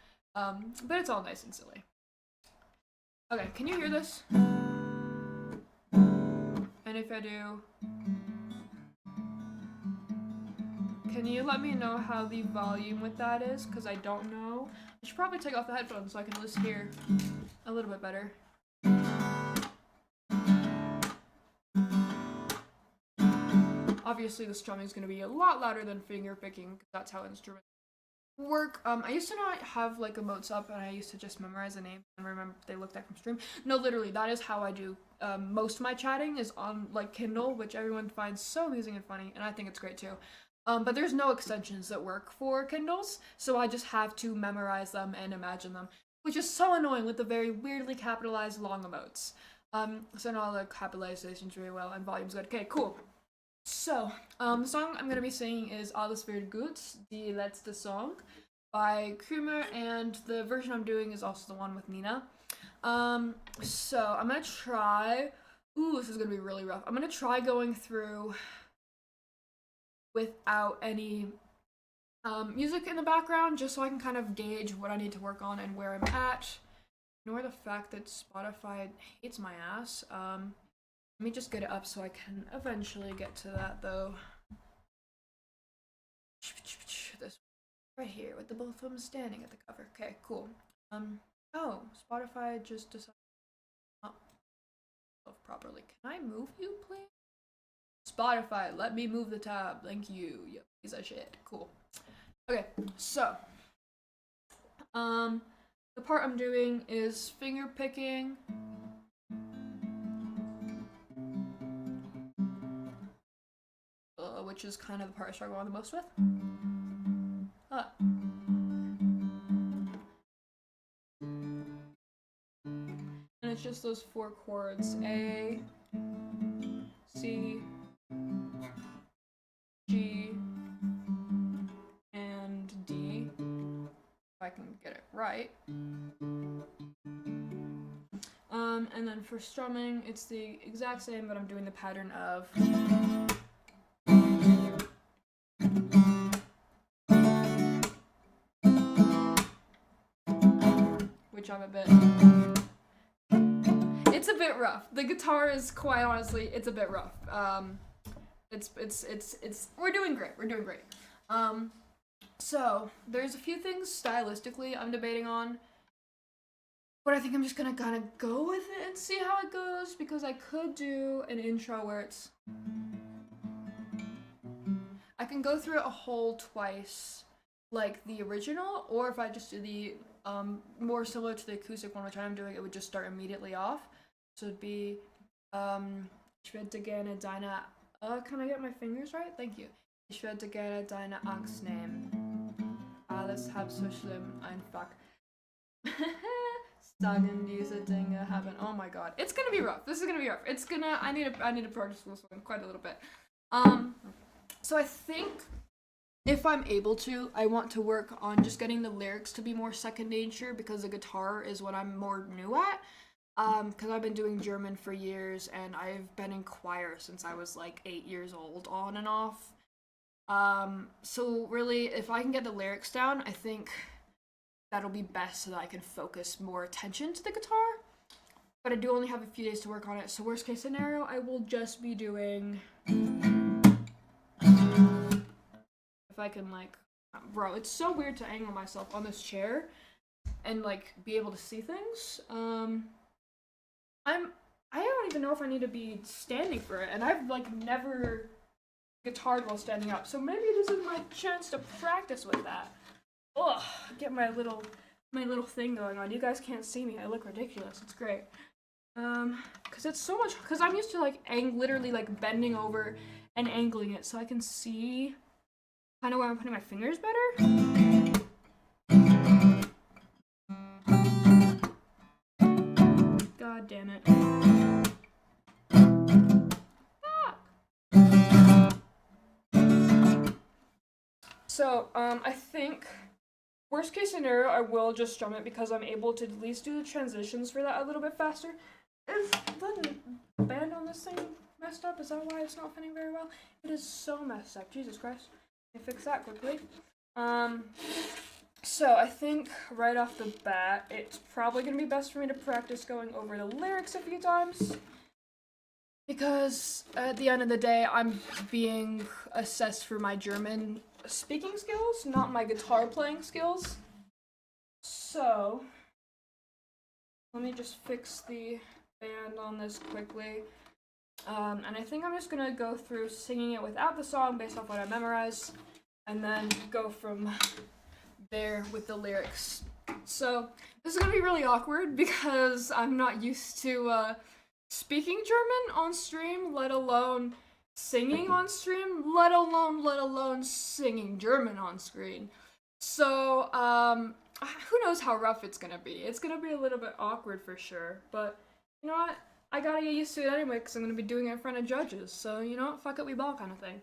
But it's all nice and silly. Okay, can you hear this? And if I do, can you let me know how the volume with that is? Because I don't know. I should probably take off the headphones so I can at least hear a little bit better. Obviously, the strumming is going to be a lot louder than finger picking because that's how instruments work. I used to not have like emotes up and I used to just memorize the name and remember they looked like from stream. No, literally, that is how I do most of my chatting is on like Kindle, which everyone finds so amusing and funny, and I think it's great too. But there's no extensions that work for Kindles, so I just have to memorize them and imagine them, which is so annoying with the very weirdly capitalized long emotes. So now the capitalization's really well and volume's good. Okay, cool. So, the song I'm gonna be singing is Alles wird gut, die letzte Song by Krumer, and the version I'm doing is also the one with Nina. So I'm gonna try. Ooh, this is gonna be really rough. I'm gonna try going through without any music in the background, just so I can kind of gauge what I need to work on and where I'm at. Ignore the fact that Spotify hates my ass. Let me just get it up so I can eventually get to that though. This right here with the both of them standing at the cover. Okay, cool. Oh, Spotify just decided not properly. Can I move you, please? Spotify, let me move the tab. Thank you. Yep, piece of shit. Cool. Okay, so the part I'm doing is finger picking. Which is kind of the part I struggle on the most with. And it's just those 4 chords: A, C, G, and D. If I can get it right. And then for strumming, it's the exact same, but I'm doing the pattern of which I'm a bit. It's a bit rough. The guitar is quite honestly, it's a bit rough. We're doing great. We're doing great. Um, so there's a few things stylistically I'm debating on, but I think I'm just gonna kind of go with it and see how it goes because I could do an intro where it's I can go through it a whole twice, like the original, or if I just do the more similar to the acoustic one, which I'm doing, it would just start immediately off. So it'd be Ich werde gerne deine can I get my fingers right? Thank you. Ich werde gerne deine Angst nehmen. Alles halb so schlimm, einfach. Sagen diese Dinge haben. Oh my god, it's gonna be rough. This is gonna be rough. It's gonna. I need to practice this one quite a little bit. So I think if I'm able to, I want to work on just getting the lyrics to be more second nature because the guitar is what I'm more new at. Because I've been doing German for years and I've been in choir since I was like 8 years old, on and off. So really, if I can get the lyrics down, I think that'll be best so that I can focus more attention to the guitar. But I do only have a few days to work on it, so worst case scenario, I will just be doing. If I can, like, bro, it's so weird to angle myself on this chair and like be able to see things. I don't even know if I need to be standing for it, and I've like never guitared while standing up, so maybe this is my chance to practice with that. Ugh, get my little thing going on. You guys can't see me. I look ridiculous. It's great. Cause it's so much. Cause I'm used to like literally like bending over and angling it so I can see kind of where I'm putting my fingers better. God damn it. So, I think worst case scenario, I will just strum it because I'm able to at least do the transitions for that a little bit faster. Is the band on this thing messed up? Is that why it's not fitting very well? It is so messed up. Jesus Christ. Let me fix that quickly. So I think right off the bat, it's probably going to be best for me to practice going over the lyrics a few times. Because at the end of the day, I'm being assessed for my German speaking skills, not my guitar playing skills. So, let me just fix the band on this quickly. And I think I'm just gonna go through singing it without the song based off what I memorized, and then go from there with the lyrics. So, this is gonna be really awkward because I'm not used to speaking German on stream, let alone singing on stream, let alone singing German on screen. So, who knows how rough it's gonna be. It's gonna be a little bit awkward for sure, but you know what? I gotta get used to it anyway because I'm gonna be doing it in front of judges, so you know what? Fuck it, we ball kind of thing.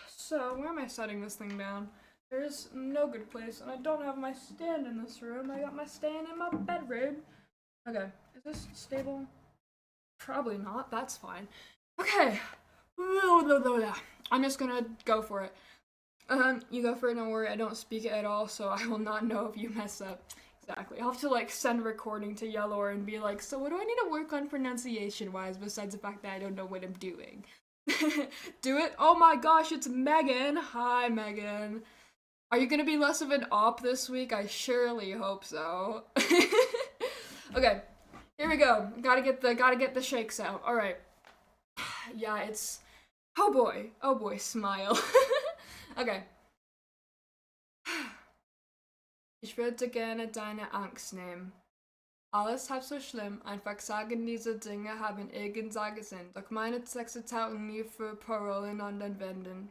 So, where am I setting this thing down? There's no good place, and I don't have my stand in this room. I got my stand in my bedroom. Okay, is this stable? Probably not, that's fine. Okay, I'm just gonna go for it. You go for it, don't worry, I don't speak it at all, so I will not know if you mess up. Exactly. I'll have to like send a recording to Yellor and be like, so what do I need to work on pronunciation wise besides the fact that I don't know what I'm doing? Do it? Oh my gosh, it's Megan. Hi, Megan. Are you gonna be less of an op this week? I surely hope so. Okay, here we go. Gotta get the shakes out. All right. Yeah, it's. Oh boy, smile. Okay. Ich würde gerne deine Angst nehmen. Alles halb so schlimm, einfach sagen diese Dinge haben irgendeinen Sinn. Doch meine Texte tauchen nie für Parolen an den Wänden.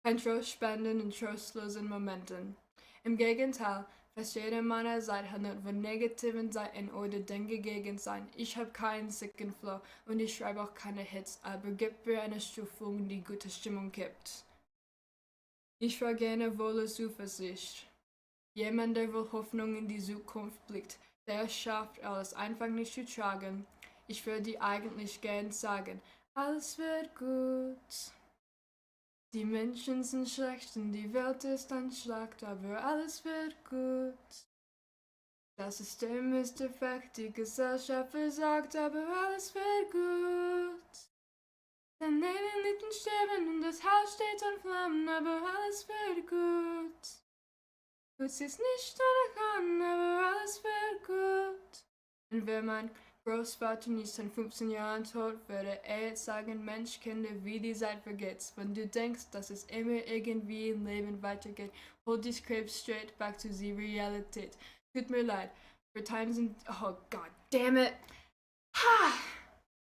Kein Trost spenden in trostlosen Momenten. Im Gegenteil, fast jeder meiner Seite handelt von negativen Seiten oder Dinge gegen sein. Ich habe keinen sicken Flow und ich schreibe auch keine Hits, aber gib mir eine Stufung, die gute Stimmung gibt. Ich war gerne voller Zuversicht. Jemand, der wohl Hoffnung in die Zukunft blickt, der schafft alles einfach nicht zu tragen. Ich würde dir eigentlich gern sagen, alles wird gut. Die Menschen sind schlecht und die Welt ist ein Schlacht, aber alles wird gut. Das System ist defekt, die Gesellschaft versagt, aber alles wird gut. Dein Leben liegt in Sterben und das Haus steht in Flammen, aber alles wird gut. Du siehst nicht oder kann, aber alles wird gut. Und wenn mein Großvater nicht in 15 Jahren tot würde, er jetzt sagen, Mensch, Kinder, wie die Zeit vergeht. Wenn du denkst, dass es immer irgendwie im Leben weitergeht, hold dich Krebs straight back to the Realität. Tut mir leid. For times and... Oh, god damn it. Ha!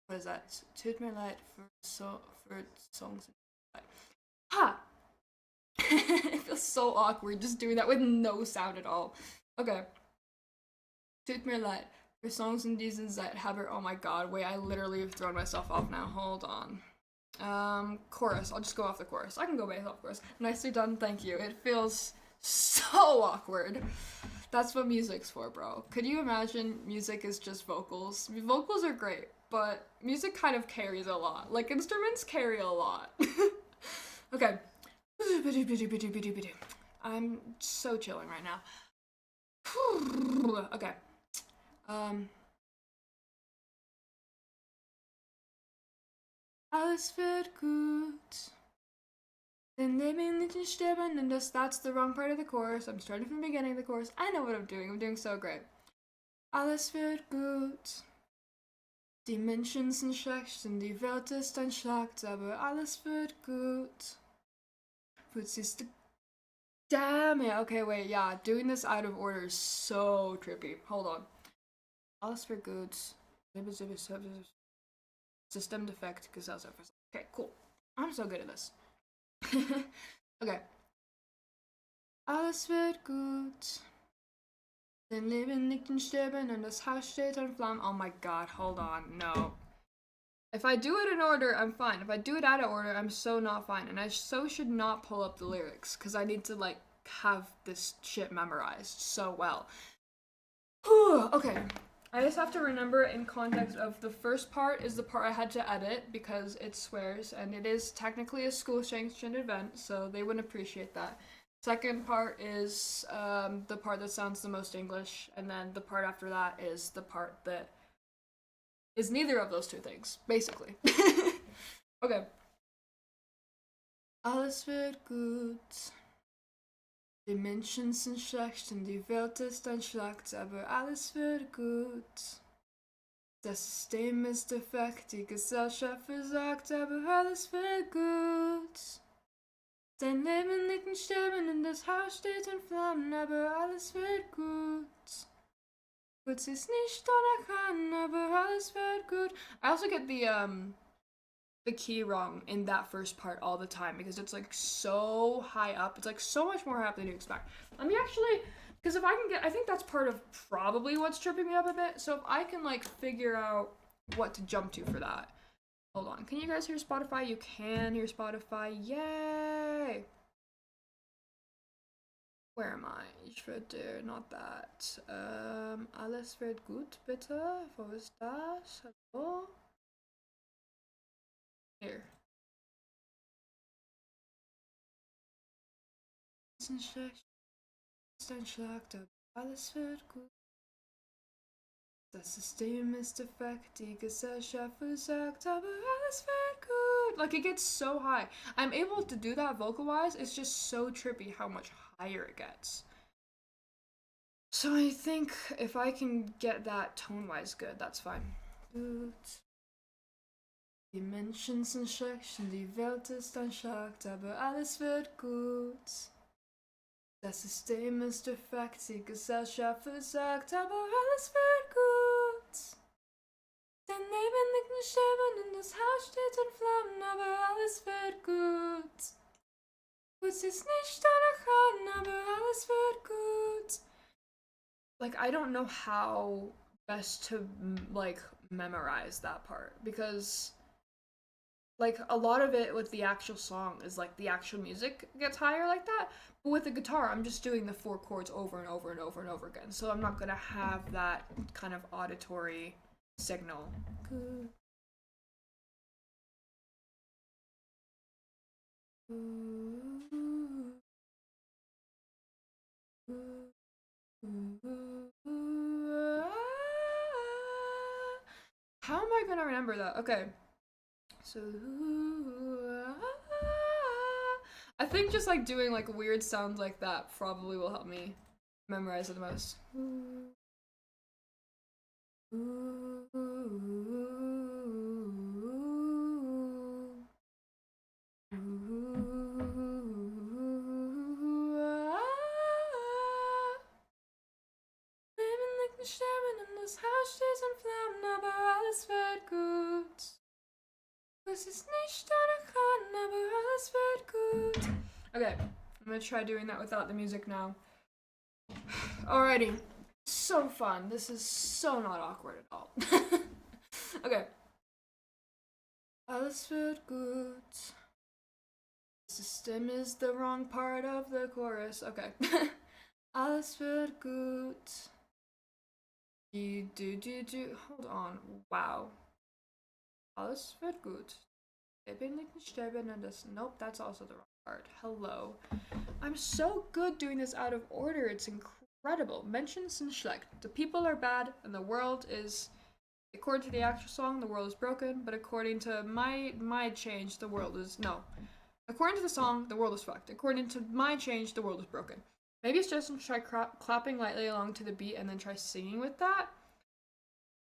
What is that? Tut mir leid for songs. Ha! It feels so awkward just doing that with no sound at all. Okay. Tut mir leid for songs in diesen Zeit habe. Oh my god, wait, I literally have thrown myself off now. Hold on. Chorus. I'll just go off the chorus. I can go based off chorus. Nicely done, thank you. It feels so awkward. That's what music's for, bro. Could you imagine music is just vocals? Vocals are great, but music kind of carries a lot. Like, instruments carry a lot. Okay. I'm so chilling right now. Okay. Alles wird gut. Then Leben nicht sterben, and that's the wrong part of the chorus. I'm starting from the beginning of the chorus. I know what I'm doing. I'm doing so great. Alles wird gut. Die Menschen sind schlecht und die Welt ist ein Schlacht, aber alles wird gut. Putziste. Damn it. Okay, wait, yeah. Doing this out of order is so trippy. Hold on. Alles wird gut. System defect. Okay, cool. I'm so good at this. Okay. Alles wird gut. Dein Leben liegt in Sterben und das Haus steht in Flammen. Oh my god, hold on. No. If I do it in order, I'm fine. If I do it out of order, I'm so not fine. And I so should not pull up the lyrics because I need to, like, have this shit memorized so well. Okay. I just have to remember in context of the first part is the part I had to edit because it swears and it is technically a school sanctioned event, so they wouldn't appreciate that. Second part is the part that sounds the most English, and then the part after that is the part that is neither of those two things, basically. Okay. Alles wird gut. Die Menschen sind schlecht und die Welt ist ein Schlacht, aber alles wird gut. Das System ist defekt, die Gesellschaft versagt, aber alles wird gut. Dein Leben liegt in Sterben und das Haus steht in Flammen, aber alles wird gut. Gut ist nicht oder kann, aber alles wird gut. I also get the key wrong in that first part all the time because it's like so high up. It's like so much more high up than you expect. Let me actually, because if I can get, I think that's part of probably what's tripping me up a bit. So if I can like figure out what to jump to for that. Hold on. Can you guys hear Spotify? You can hear Spotify. Yay! Where am I? Ich würde, not that. Alles wird gut, bitte. Wo ist das? Hallo? Here. Alles wird gut. Das System ist defekt, die Gesellschaft versagt, aber alles wird gut. Like, it gets so high. I'm able to do that vocal-wise, it's just so trippy how much higher it gets. So I think if I can get that tone-wise good, that's fine. Gut. Die Menschen sind schlecht und die Welt ist ein Schlacht, aber alles wird gut. Das System ist defekt, die Gesellschaft versagt, aber alles wird gut. Dein Leben liegt in Sterben und das Haus steht in Flammen, aber alles wird gut. Gut ist nicht oder kann, aber alles wird gut. Like, I don't know how best to, like, memorize that part because like a lot of it with the actual song is like the actual music gets higher like that, but with the guitar I'm just doing the four chords over and over and over and over again, so I'm not gonna have that kind of auditory signal. How am I gonna remember that? Okay, So I think just like doing like weird sounds like that probably will help me memorize it the most. Leben liegt nicht sterben und das Haus steht in Flammen, aber alles wird gut. Es ist nicht deine Hand, aber alles wird gut. Okay, I'm gonna try doing that without the music now. Alrighty. So fun. This is so not awkward at all. Okay. Alles wird gut. System is the wrong part of the chorus. Okay. Alles wird gut. Do. Hold on. Wow. Alles wird gut. Leben liegt nicht sterben und das. Nope, that's also the wrong part. Hello. I'm so good doing this out of order. It's incredible. Mentions sind schlecht. The people are bad and the world is. According to the actual song, the world is broken, but according to my change, the world is no. According to the song, the world is fucked. According to my change, the world is broken. Maybe it's just try clapping lightly along to the beat and then try singing with that.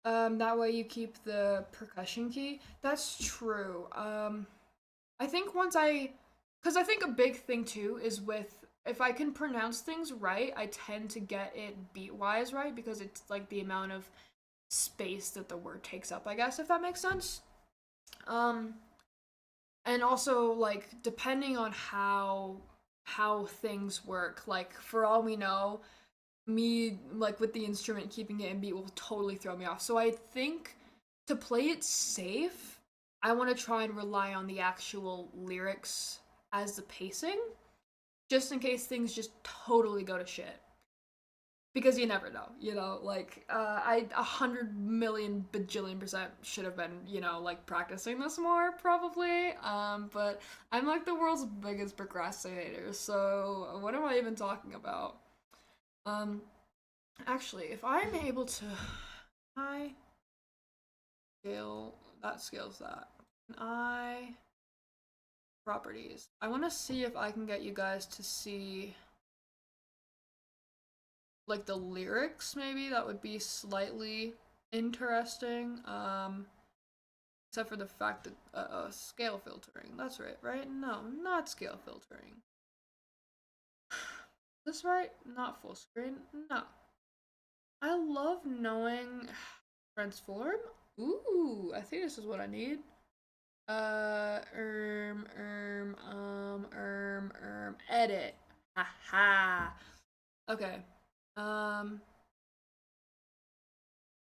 That way you keep the percussion key. That's true. I think because I think a big thing too is with if I can pronounce things right, I tend to get it beat wise right because it's like the amount of space that the word takes up, I guess, if that makes sense. Um, and also like depending on how things work, like for all we know, me like with the instrument keeping it in beat will totally throw me off. So I think to play it safe, I want to try and rely on the actual lyrics as the pacing, just in case things just totally go to shit. Because you never know, like I 100 million bajillion percent should have been, like practicing this more probably. But I'm like the world's biggest procrastinator, so what am I even talking about? Um, Actually, if I'm able to, I scale that scales that. I properties. I want to see if I can get you guys to see like the lyrics. Maybe that would be slightly interesting. Except for the fact that scale filtering. That's right? No, not scale filtering. This right? Not full screen. No. I love knowing transform. Ooh, I think this is what I need. Edit. Haha. Okay. Um.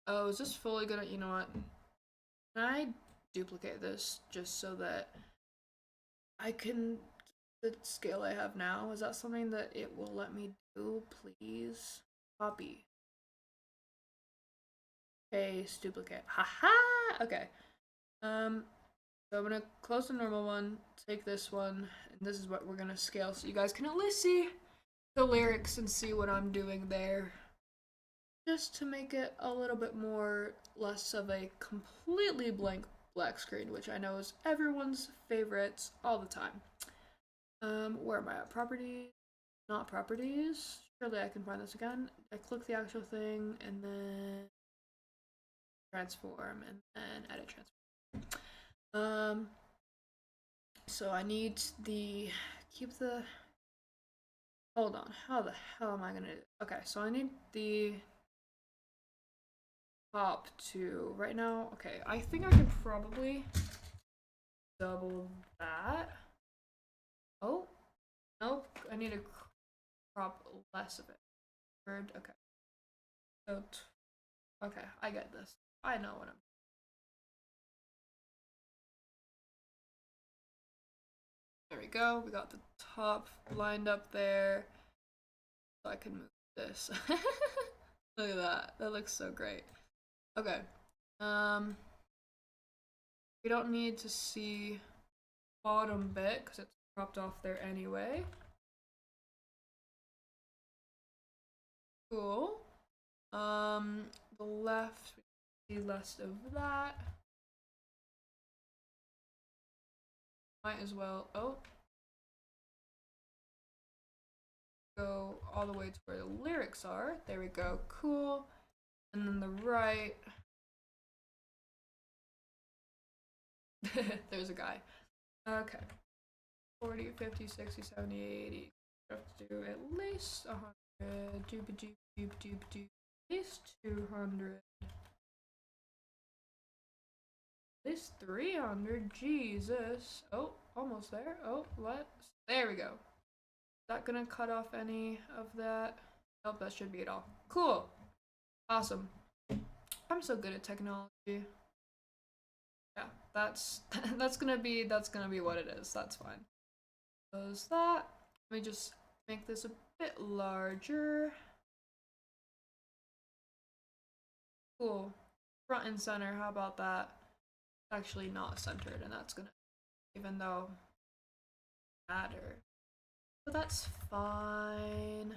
Oh, is this fully gonna? You know what? Can I duplicate this just so that I can the scale I have now? Is that something that it will let me do? Please copy, paste, duplicate. Haha. Okay. So I'm gonna close the normal one, take this one, and this is what we're gonna scale so you guys can at least see the lyrics and see what I'm doing there. Just to make it a little bit more less of a completely blank black screen, which I know is everyone's favorites all the time. Where am I at? Properties, not properties. Surely I can find this again. I click the actual thing and then transform and then edit transform. So I need the keep the. Hold on. How the hell am I gonna do? Okay, so I need the top to right now. Okay, I think I can probably double that. Oh, nope. I need to crop less of it. Word. Okay. So, okay, I get this. I know what I'm. There we go. We got the top lined up there. So I can move this. Look at that. That looks so great. Okay. Um, we don't need to see bottom bit because it's cropped off there anyway. Cool. The left, we see less of that. might as well. Oh, go all the way to where the lyrics are. There we go. Cool. And then the right. There's a guy. Okay. 40, 50, 60, 70, 80. I have to do at least 100. Doop doop doop doop doop. At least 200. At least 300. Jesus. Oh, almost there. Oh, let's. There we go. Is that gonna cut off any of that? Nope, that should be it all. Cool. Awesome. I'm so good at technology. Yeah, that's that's gonna be what it is. That's fine. Close that. Let me just make this a bit larger. Cool. Front and center, how about that? It's actually not centered, and that's gonna, even though matter. But that's fine.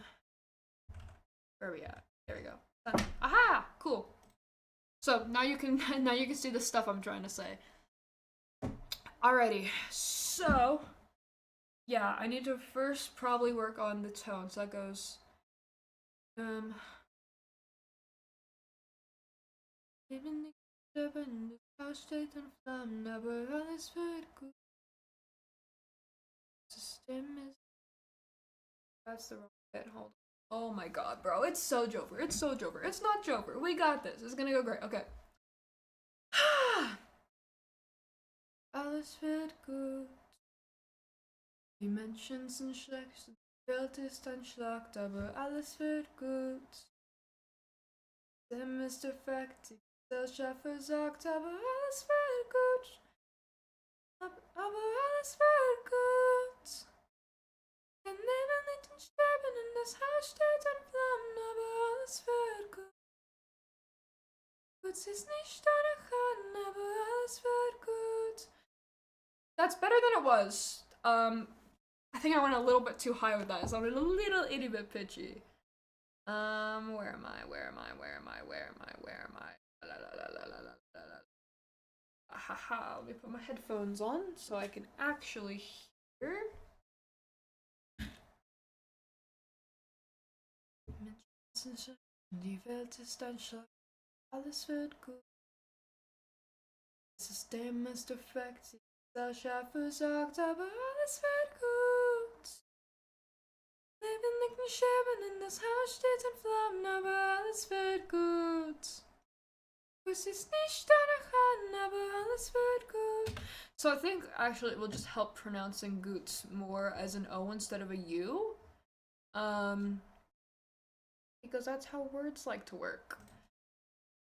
Where are we at? There we go. Center. Aha! Cool. So now you can see the stuff I'm trying to say. Alrighty, so yeah, I need to first probably work on the tone. So that goes that's the wrong bit. Hold on. Oh my god, bro. It's so joever. It's so joever. It's not joever. We got this. It's gonna go great. Okay. Alles wird gut. Die Menschen sind schlecht, die Welt ist ein Schlag, aber alles wird gut. Dem ist defekt, die Gesellschaft versagt, aber alles wird gut. Aber alles wird gut. Wir nehmen nicht und sterben, und das Haus steht in Flammen, aber alles wird gut. Gut ist nicht danach an, aber alles wird gut. That's better than it was. I think I went a little bit too high with that. It sounded a little itty bit pitchy. Where am I? Where am I? Where am I? Where am I? Where am I? La, la, la, la, la, la, la. Haha, let me put my headphones on so I can actually hear. Die Welt ist ein Schlag, alles wird gut. Das System ist defekt, die Gesellschaft versagt, aber alles wird gut. Leben liegt in Scherben, in das Haus steht in Flammen, aber alles wird gut. Es ist nicht danach an, aber alles wird gut. So I think actually it will just help pronouncing gut more as an O instead of a U. Because that's how words like to work.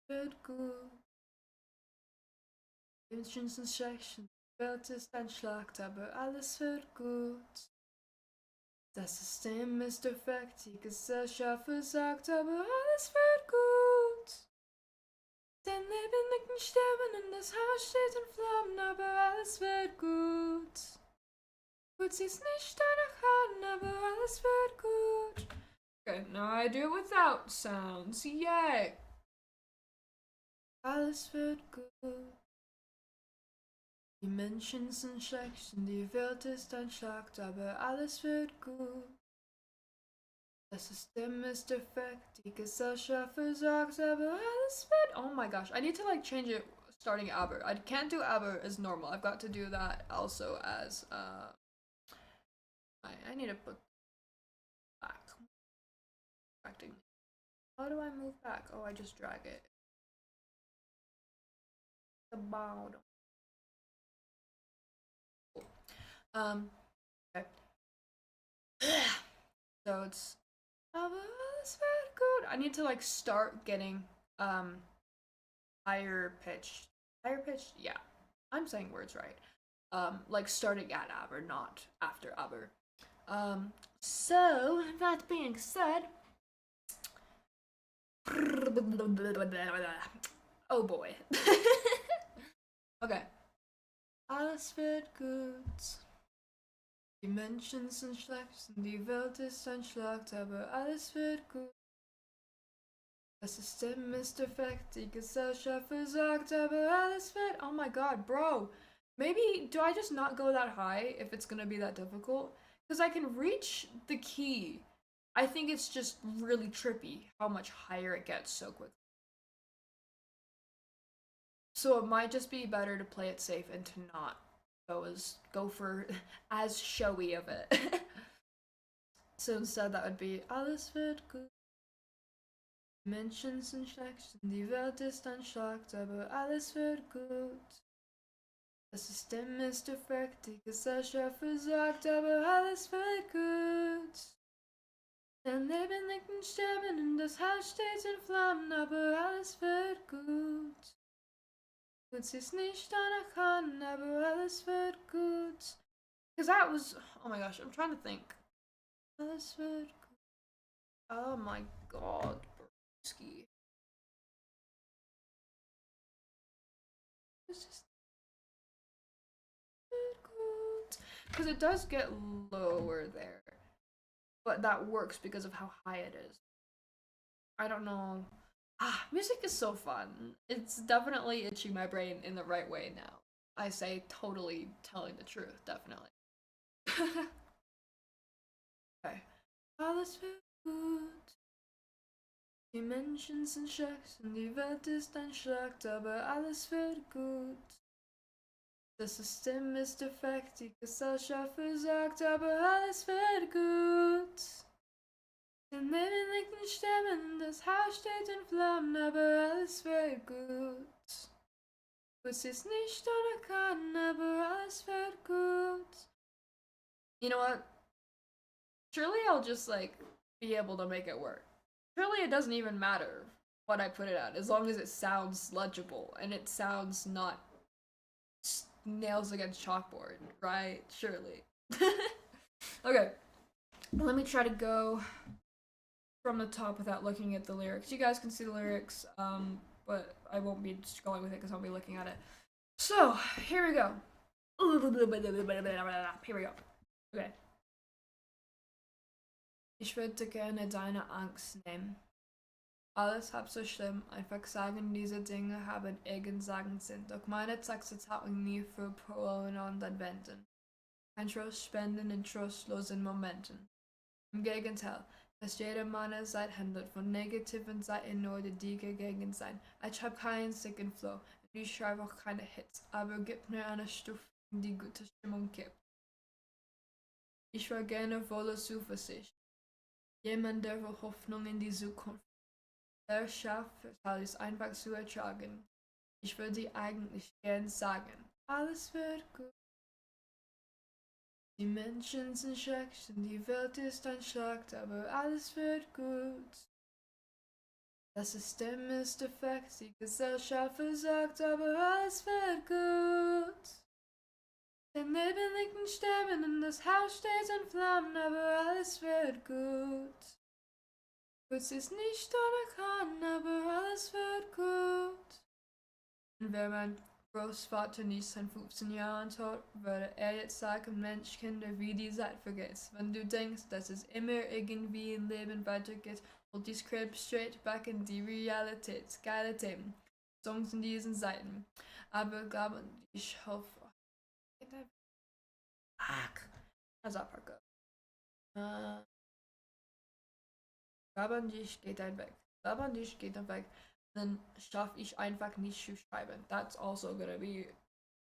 Wird gut. Menschens Schlechten, die Welt ist ein Schlag, aber alles wird gut. Das System ist defekt, die Gesellschaft versagt, aber alles wird gut. Denn Leben liegt in Sterben, und das Haus steht in Flammen, aber alles wird gut. Gut sieht's nicht danach an, aber alles wird gut. Okay, now I do it without sounds. Yay! Alles wird gut. Die Menschen sind schlecht und die Welt ist ein Schlag, aber alles wird gut. Das System ist defekt, die Gesellschaft versagt, aber alles wird. Oh my gosh, I need to like change it starting aber. I can't do aber as normal. I've got to do that also as I need to put back. How do I move back? Oh, I just drag it. The bottom. Okay. So it's very good. I need to like start getting higher pitched. Higher pitched? Yeah. I'm saying words right. Like starting at aber, not after aber. So that being said, oh boy. Okay. Alles wird gut. Die Menschen sind schlecht und die Welt ist ein Schlag, aber alles wird gut. Das System ist defekt, die Gesellschaft versagt, aber alles wird. Oh my god, bro. Maybe do I just not go that high if it's gonna be that difficult? Because I can reach the key. I think it's just really trippy how much higher it gets so quick. So it might just be better to play it safe and to not go for as showy of it. So instead that would be alles wird gut. Menschen sind schlecht, die Welt ist ein Schlag, aber alles wird gut. Das System ist defekt, die Gesellschaft versagt, aber alles wird gut. Dein Leben liegt in Sterben und das Haus steht in Flammen, aber alles wird gut. Gut siehst nicht danach an, aber alles wird gut. Because that was, oh my gosh, I'm trying to think. Alles wird gut. Oh my god, Brewski. It's just good. Because it does get lower there. But that works because of how high it is. I don't know. Music is so fun. It's definitely itching my brain in the right way now. I say totally telling the truth, definitely. Okay. Alles wird gut. Die Menschen sind schlecht und die Welt ist ein Schlag, aber alles wird gut. Das System ist defekt, die Gesellschaft versagt, aber alles wird gut. Dein Leben liegt in Sterben, das Haus steht in Flammen, aber alles wird gut. Es ist nicht oder kann, aber alles wird gut. You know what? Surely I'll just like be able to make it work. Surely it doesn't even matter what I put it at, as long as it sounds legible and it sounds not nails against chalkboard, right? Surely. Okay, let me try to go from the top without looking at the lyrics. You guys can see the lyrics, but I won't be going with it because I'll be looking at it. So, here we go. Here we go. Okay. Ich würde gerne deine Angst nehmen. Alles halb so schlimm, einfach sagen, diese Dinge haben irgendeinen Sinn. Doch meine Texte tauchen nie für Parolen und Wenden. Kein Trost spenden in trostlosen Momenten. Im Gegenteil, dass jeder meiner Seite handelt von negativen Seiten nur die dagegen sein. Ich habe keinen sicken Flow, ich schreibe auch keine Hits, aber gib mir eine Stufe, die gute Stimmung gibt. Ich war gerne voller Zuversicht. Jemand, der Hoffnung in die Zukunft. Der schafft alles einfach zu ertragen. Ich würde eigentlich gern sagen, alles wird gut. Die Menschen sind schlecht und die Welt ist ein Schlag, aber alles wird gut. Das System ist defekt, die Gesellschaft versagt, aber alles wird gut. Dein Leben liegt in Sterben und das Haus steht in Flammen, aber alles wird gut. Es ist nicht oder kann, aber alles wird gut. Und wenn mein Großvater nicht seit 15 Jahren tot, würde er jetzt sagen, Mensch, Kinder, wie die Zeit vergeht. Wenn du denkst, dass es immer irgendwie im Leben weitergeht, holt die Script straight back in die Realität. Geile Themen. Songs in diesen Seiten. Aber glaube ich hoffe. Also Parker. Aber nicht geht dann weg. Aber nicht geht dann weg. Dann schaffe ich einfach nicht zu schreiben. That's also gonna be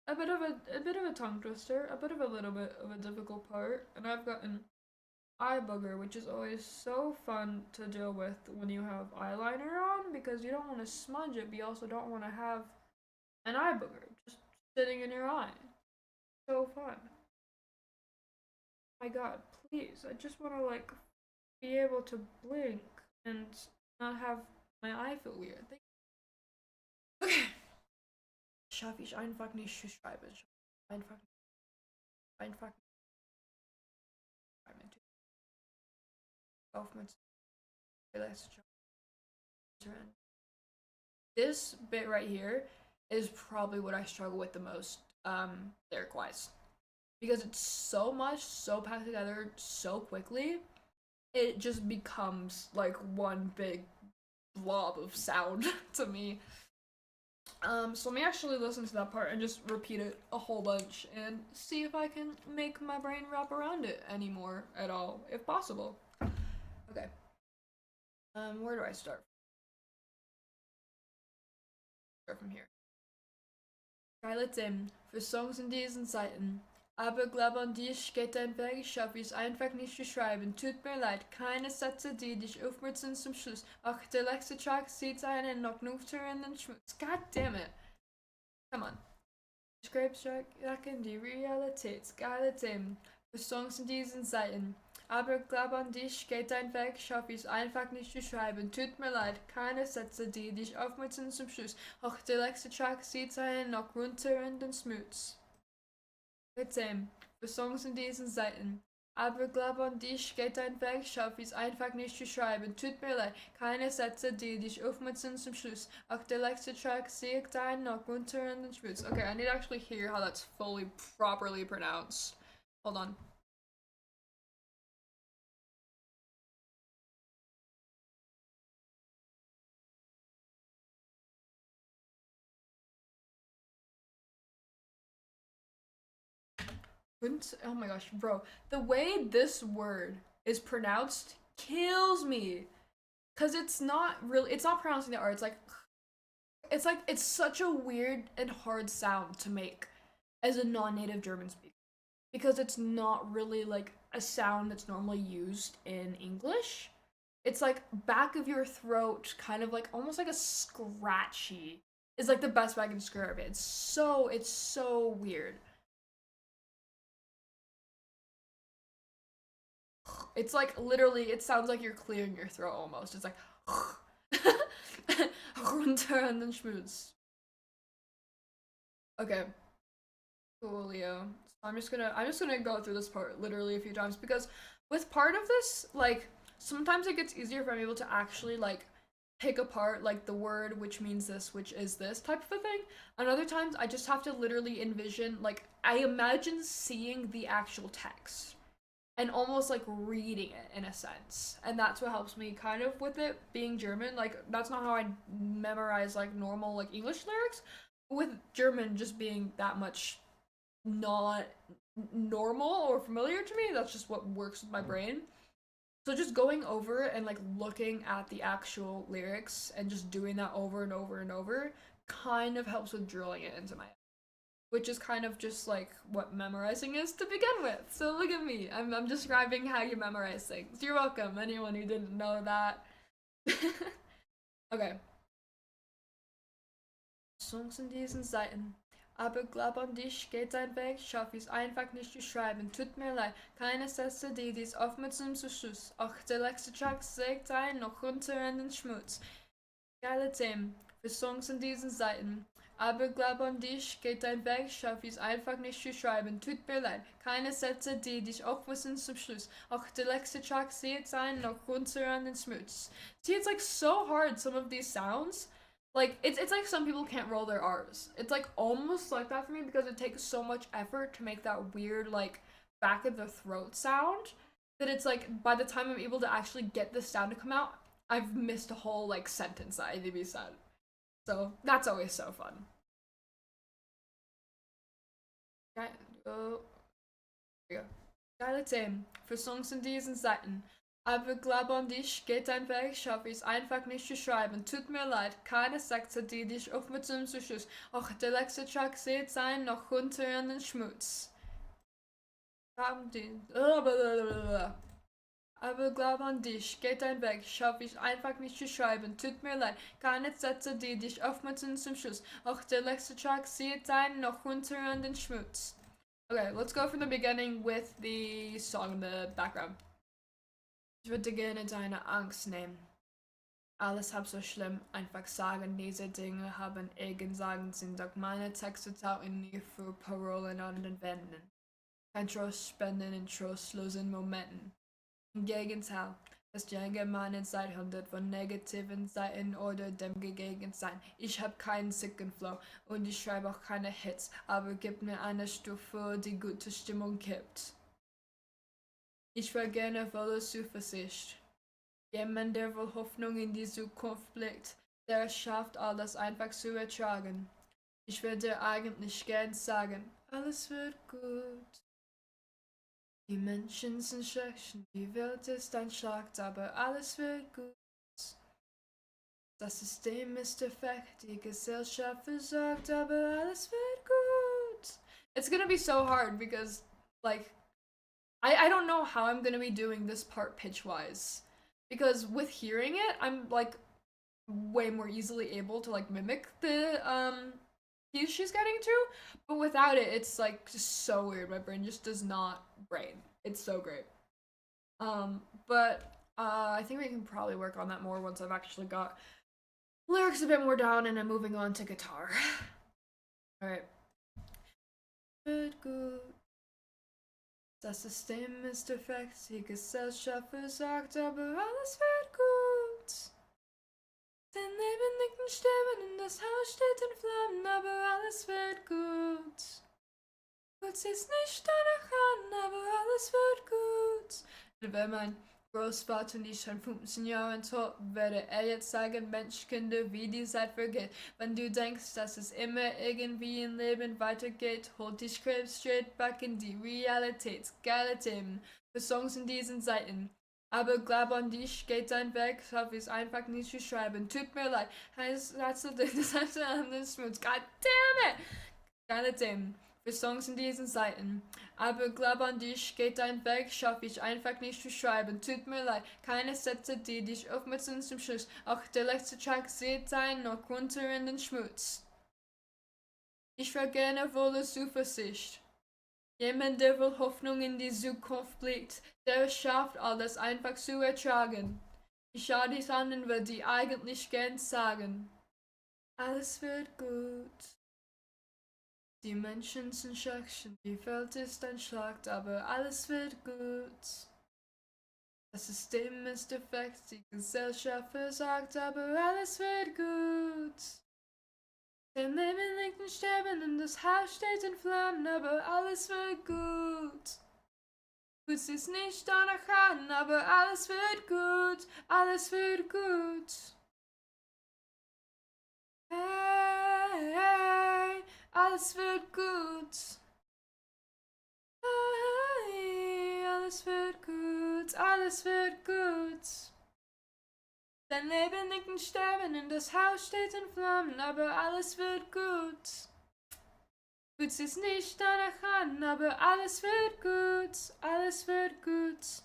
a bit of a tongue twister, a bit of a little bit of a difficult part. And I've got an eye booger, which is always so fun to deal with when you have eyeliner on because you don't want to smudge it, but you also don't want to have an eye booger just sitting in your eye. So fun. My God, please! I just want to like be able to blink and not have my eye feel weird. Okay. Schaffe ich einfach nicht zu schreiben. Einfach. Einfach. Auf mit. This bit right here is probably what I struggle with the most, lyric wise. Because it's so much, so packed together so quickly, it just becomes like one big blob of sound to me. So let me actually listen to that part and just repeat it a whole bunch and see if I can make my brain wrap around it anymore at all, if possible. Okay. Where do I start? Start from here. Skeleton. Für Songs in diesen Seiten. Aber glaub an dich geht dein Weg, ich schaffe es einfach nicht zu schreiben. Tut mir leid, keine Sätze, die dich aufmutzen zum Schluss. Ach, der letzte Track sieht einen noch nüchternen Schmutz. God damn it. Come on. Scrape-Track die Realität. Geile Themen. Für Songs in diesen Seiten. Aber glaub an dich, geht dein Weg, schaffe es einfach nicht zu schreiben. Tut mir leid, keine Sätze, die dich aufmutzen zum Schluss. Auch der letzte Track sieht einen noch runter in den Smooths. Themen. Für Songs in diesen Seiten. Aber glaub an dich, geht dein Weg, schaffe es einfach nicht zu schreiben. Tut mir leid, keine Sätze, die dich aufmutzen zum Schluss. Auch der letzte Track sieht einen noch runter in den Smooths. Okay, I need to actually hear how that's fully properly pronounced. Hold on. Oh my gosh, bro. The way this word is pronounced kills me. Cause it's not pronouncing the R, it's such a weird and hard sound to make as a non-native German speaker. Because it's not really like a sound that's normally used in English. It's like back of your throat, kind of like almost like a scratchy is like the best way I can describe it. It's so weird. It's like literally, it sounds like you're clearing your throat almost. It's like runter and then schmooze. Okay, coolio. So I'm just gonna go through this part literally a few times because with part of this, like sometimes it gets easier if I'm able to actually like pick apart like the word which means this, which is this type of a thing. And other times I just have to literally envision like I imagine seeing the actual text and almost like reading it in a sense. And that's what helps me kind of with it being German. Like that's not how I memorize like normal like English lyrics. With German just being that much not normal or familiar to me, that's just what works with my brain. So just going over and like looking at the actual lyrics and just doing that over and over and over kind of helps with drilling it into my head, which is kind of just like what memorizing is to begin with. So look at me. I'm describing how you memorize things. You're welcome, anyone who didn't know that. Okay. Songs in diesen Seiten. Aber glaub an dich, geht dein Weg, schaff es einfach nicht zu schreiben. Tut mir leid, keine Sätze, die dies aufmutzen zu Schluss. Auch der letzte Track sägt ein noch runter in den Schmutz. Geile Themen für Songs in diesen Seiten. Aber glaub an dich, geht dein Weg, schaff es einfach nicht zu schreiben. Tut mir leid, keine Sätze, die dich aufmutzen zum Schluss. Auch der letzte Track sägt ein noch runter in den Schmutz. See, it's like so hard, some of these sounds. Like it's like some people can't roll their R's. It's like almost like that for me because it takes so much effort to make that weird like back of the throat sound that it's like by the time I'm able to actually get the sound to come out, I've missed a whole like sentence that I to be said. So that's always so fun. Okay, here we go. Geile Themen für Songs in diesen Seiten. Aber glaub an dich, geht dein Weg, schaffe es einfach nicht zu schreiben. Tut mir leid, keine Sätze, die dich aufmutzen zu Schluss. Auch der letzte Track sieht sein noch runter in den Schmutz. Aber glaub an dich, geht dein Weg, schaffe ich einfach nicht zu schreiben. Tut mir leid, keine Sätze, die dich aufmutzen zum Schluss. Auch der letzte Track sieht sein noch runter in den Schmutz. Okay, let's go from the beginning with the song in the background. Ich würde gerne deine Angst nehmen. Alles halb so schlimm, einfach sagen, diese Dinge haben Eigensagen, sind doch meine Texte tauchen nie für Parolen an den Wänden. Kein Trost spenden in trostlosen Momenten. Im Gegenteil, das junge Mann seit hundert von negativen Seiten oder dem Gegensein. Ich hab keinen sicken Flow und ich schreibe auch keine Hits, aber gib mir eine Stufe, die gute Stimmung kippt. Ich war gerne voller Zuversicht. Jemand, der wohl Hoffnung in die Zukunft blickt. der es schafft, alles einfach zu ertragen. Ich würde eigentlich gern sagen, alles wird gut. Die Menschen sind schlecht, die Welt ist ein Schlagt, aber alles wird gut. Das System ist defekt, die Gesellschaft versagt, aber alles wird gut. It's gonna be so hard because, like, I don't know how I'm gonna be doing this part pitch wise. Because with hearing it, I'm like way more easily able to like mimic the cues she's getting to. But without it, it's like just so weird. My brain just does not brain. It's so great. But I think we can probably work on that more once I've actually got lyrics a bit more down and I'm moving on to guitar. Alright. Good, good. Das System ist defekt, die Gesellschaft versagt, aber alles wird gut. Den Lebendigen sterben und das Haus steht in Flammen, aber alles wird gut. Gut sieht's nicht danach an, aber alles wird gut. Und wenn mein Großvater nicht schon 15 Jahren tot wäre, er jetzt sagen, Menschkinder, wie die Zeit vergeht. Wenn du denkst, dass es immer irgendwie im Leben weitergeht, holt dich Krebs straight back in die Realität. Geile Themen für Songs in diesen Seiten. Aber glaub an dich, geht dein Weg, schaff es einfach nicht zu schreiben. Tut mir leid, hast du das an den Schmutz. God damn it! Geile Themen für Songs in diesen Seiten. Aber glaub an dich, geht dein Weg, schaff ich einfach nicht zu schreiben. Tut mir leid, keine Sätze, die dich aufmützen zum Schluss. Auch der letzte Track sieht ein noch runter in den Schmutz. Ich wäre gerne voller Zuversicht. Jemand, der wohl Hoffnung in die Zukunft blickt, der es schafft, alles einfach zu ertragen. Ich schau dich an und würde dir eigentlich gern sagen, alles wird gut. Die Menschen sind schlecht, die Welt ist ein Schlacht, aber alles wird gut. Das System ist defekt, die Gesellschaft versagt, aber alles wird gut. Den Leben liegt in Sterben und das Haus steht in Flammen, aber alles wird gut. Gut sieht's nicht danach an, aber alles wird gut, alles wird gut. Hey, hey, alles wird gut. Hey, alles wird gut, alles wird gut. Dein Leben liegt in Sterben und das Haus steht in Flammen, aber alles wird gut. Gut sieht's nicht danach an, aber alles wird gut, alles wird gut.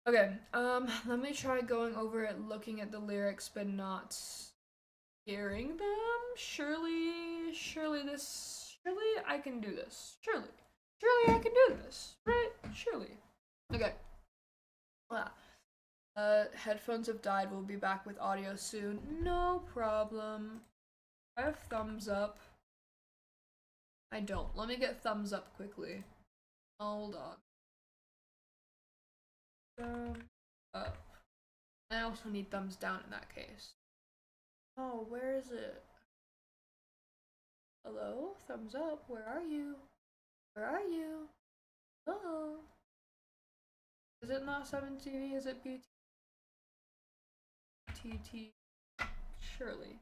Okay, let me try going over it, looking at the lyrics, but not hearing them. Surely I can do this. Surely I can do this, right? Surely. Okay. Headphones have died. We'll be back with audio soon. No problem. I have thumbs up. I don't. Let me get thumbs up quickly. Hold on. Up. I also need thumbs down in that case. Oh, where is it? Hello? Thumbs up. Where are you? Where are you? Hello? Is it not 7TV? Is it BTT? Surely.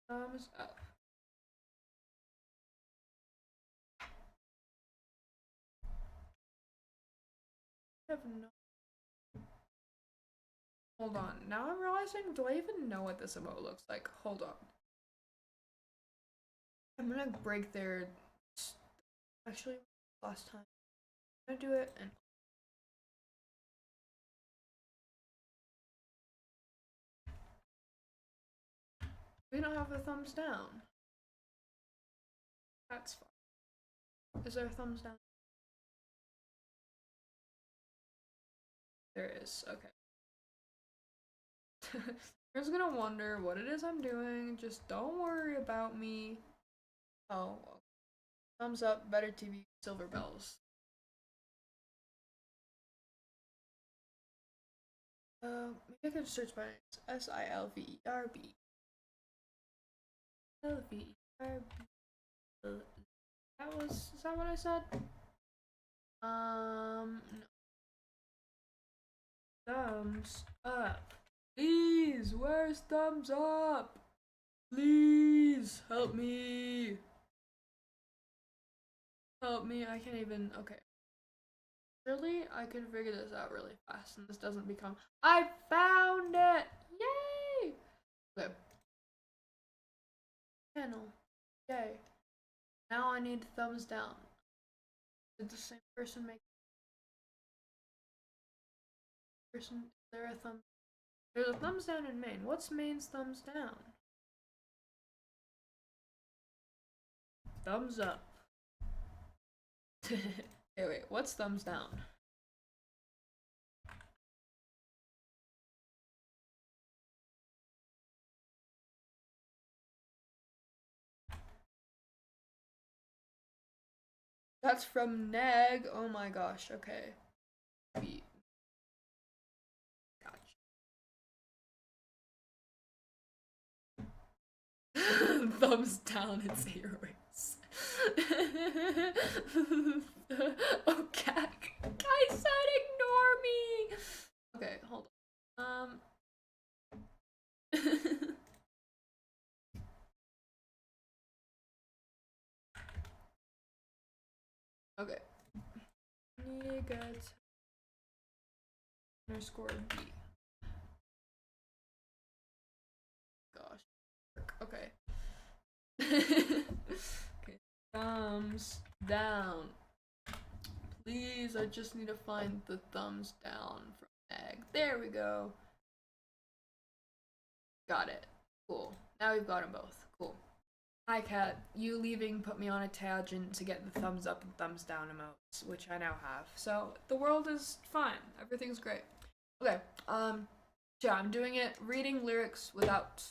Thumbs up. I have no. Hold on. Now I'm realizing, do I even know what this emote looks like? Hold on. I'm gonna break their. Actually, last time. I'm gonna do it and. We don't have a thumbs down. That's fine. Is there a thumbs down? There is. Okay. I'm just gonna wonder what it is I'm doing. Just don't worry about me. Oh, well. Thumbs up, better TV, silver bells. Maybe I can search by names. SILVERB. Is that what I said? No. Thumbs up. Please, where's thumbs up? Please, help me. Help me, I can't even, okay. Surely I can figure this out really fast and this doesn't become, I found it! Yay! Okay. Channel. Yay. Now I need thumbs down. Did the same person make person? Is there a thumb? There's a thumbs down in main. What's main's thumbs down? Thumbs up. Hey, wait, what's thumbs down? That's from Neg. Oh my gosh, okay. Beat. Gotcha. Thumbs down, it's heroes. Oh, Kai said ignore me! Okay, hold on. Okay. Nigga underscore B. Gosh. Okay. Okay. Thumbs down. Please, I just need to find the thumbs down from Egg. There we go. Got it. Cool. Now we've got them both. Cool. Hi, Kat. You leaving put me on a tangent to get the thumbs up and thumbs down emotes, which I now have. So the world is fine. Everything's great. Okay. Yeah, I'm doing it reading lyrics without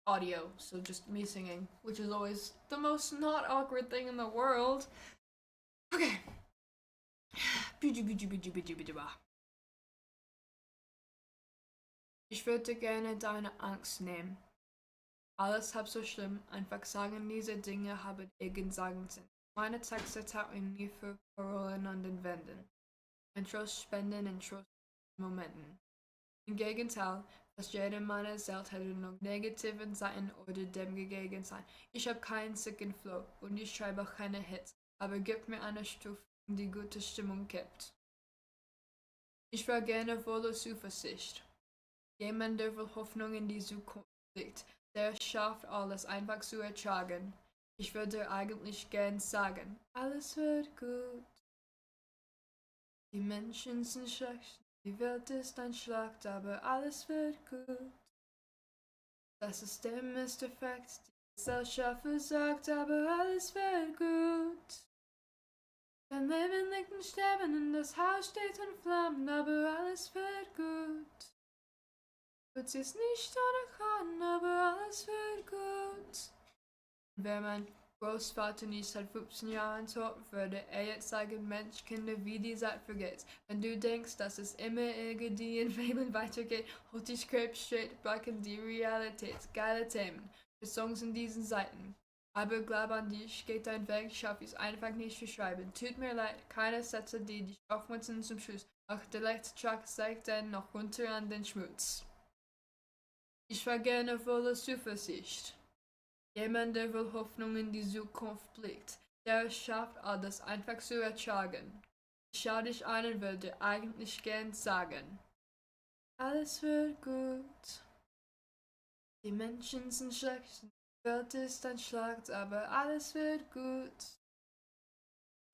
audio, so just me singing, which is always the most not awkward thing in the world. Okay. Ich würde gerne deine Angst nehmen. Alles halb so schlimm, einfach sagen, diese Dinge haben Sagen sind. Meine Texte tauchen nie für Parolen an den Wänden. Ein Trost spenden in Trostmomenten. Im Gegenteil, fast jede meiner Seltenheiten negativen Seiten oder dem gegeben sein. Ich habe keinen sicken Flow und ich schreibe auch keine Hits, aber gibt mir eine Stufe, die gute Stimmung kippt. Ich war gerne voller Zuversicht. Jemand, der wohl Hoffnung in die Zukunft legt, der schafft alles einfach zu ertragen. Ich würde eigentlich gern sagen, alles wird gut. Die Menschen sind schlecht, die Welt ist ein Schlacht, aber alles wird gut. Das System ist defekt, die Gesellschaft versagt, aber alles wird gut. Dein Leben liegt in Sterben und das Haus steht in Flammen, aber alles wird gut. Wird es nicht ohne kann, aber alles wird gut. Wenn mein Großvater nicht seit 15 Jahren tot würde, er jetzt sagen, Mensch, Kinder, wie die Zeit vergeht. Wenn du denkst, dass es immer irgendwie in Fabeln weitergeht, holt dich Krebs straight back in die Realität. Geile Themen für Songs in diesen Seiten. Aber glaub an dich, geht dein Weg, schaff ich es einfach nicht zu schreiben. Tut mir leid, keine Sätze, die dich aufmuntern zum Schluss. Auch der letzte Track zeigt dann noch runter an den Schmutz. Ich war gerne voller Zuversicht. Jemand, der wohl Hoffnung in die Zukunft blickt, der es schafft, alles einfach zu ertragen. Ich schau dich an und würde eigentlich gern sagen, alles wird gut. Die Menschen sind schlecht, die Welt ist ein Schlacht, aber alles wird gut.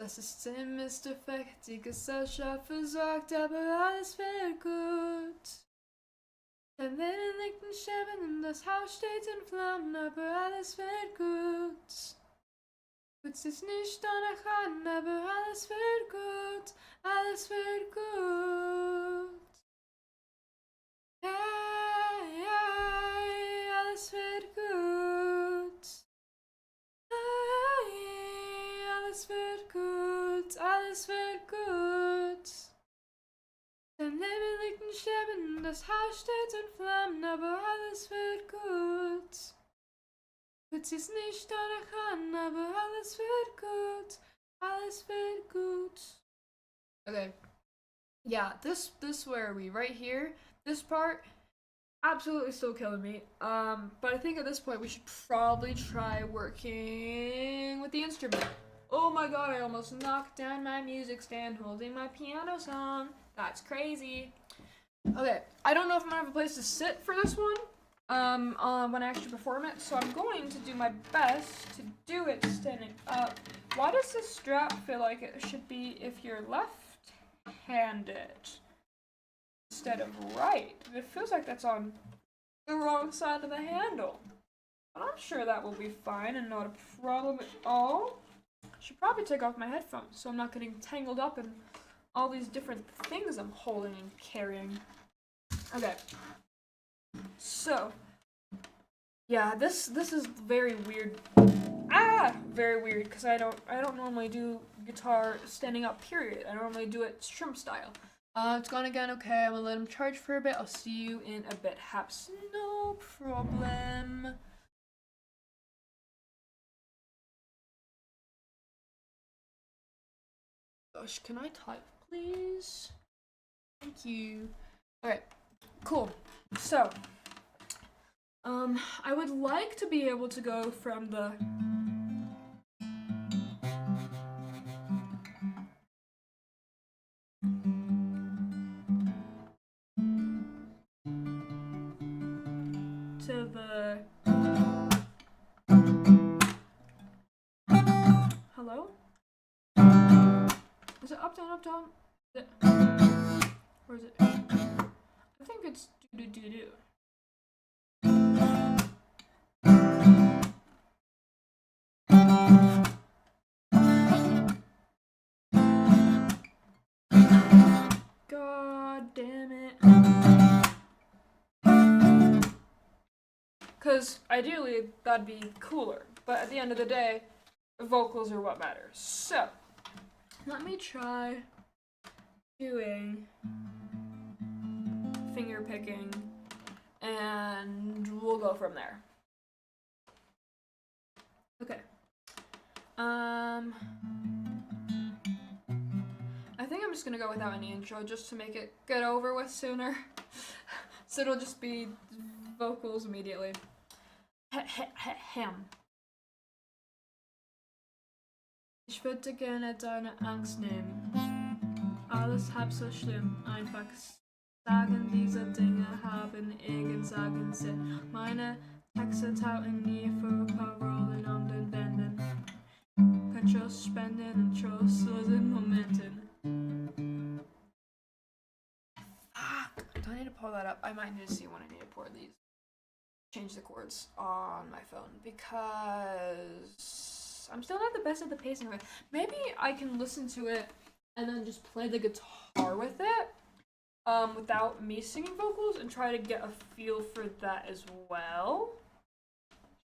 Das System ist defekt, die Gesellschaft versagt, aber alles wird gut. Dein Leben liegt in Scherben und das Haus steht in Flammen, aber alles wird gut. Wird sich nicht danach an, aber alles wird gut. Alles wird gut. Hey, hey, alles wird gut. Hey, alles wird gut. Alles wird gut. Dein Leben liegt in Sterben, das Haus steht in Flammen, aber alles wird gut. Wird sich's nicht danach an, aber alles wird gut. Alles wird gut. Okay. Yeah, this where we right here, this part, absolutely still killing me. But I think at this point we should probably try working with the instrument. Oh my god, I almost knocked down my music stand holding my piano song. That's crazy. Okay, I don't know if I'm gonna have a place to sit for this one. When I actually perform it, so I'm going to do my best to do it standing up. Why does this strap feel like it should be if you're left-handed instead of right? It feels like that's on the wrong side of the handle. But I'm sure that will be fine and not a problem at all. I should probably take off my headphones so I'm not getting tangled up in all these different things I'm holding and carrying. Okay. So, yeah, this is very weird. Very weird because I don't normally do guitar standing up. Period. I normally do it shrimp style. It's gone again. Okay, I'm gonna let him charge for a bit. I'll see you in a bit. Haps, no problem. Gosh, can I type, please? Thank you. Alright, cool. So, I would like to be able to go from the to the hello? Is it up down up down? Is it, or is it? I think it's do do do do. God damn it. Because ideally that'd be cooler, but at the end of the day, vocals are what matters. So, let me try doing finger picking and we'll go from there. Okay. I think I'm just gonna go without any intro just to make it get over with sooner. So it'll just be vocals immediately. Hem. Ich würde gerne deine Angst nehmen. Alles halb so schlimm. Einfach sagen, diese Dinge haben irgendeinen Sinn. Meine Texte tauchen nie für Parolen an den Wänden. Kann Trost spenden in trostlosen Momenten. Fuck! Do I need to pull that up? I might need to see when I need to pour these. Change the chords on my phone because I'm still not the best at the pacing of it. Maybe I can listen to it and then just play the guitar with it without me singing vocals and try to get a feel for that as well.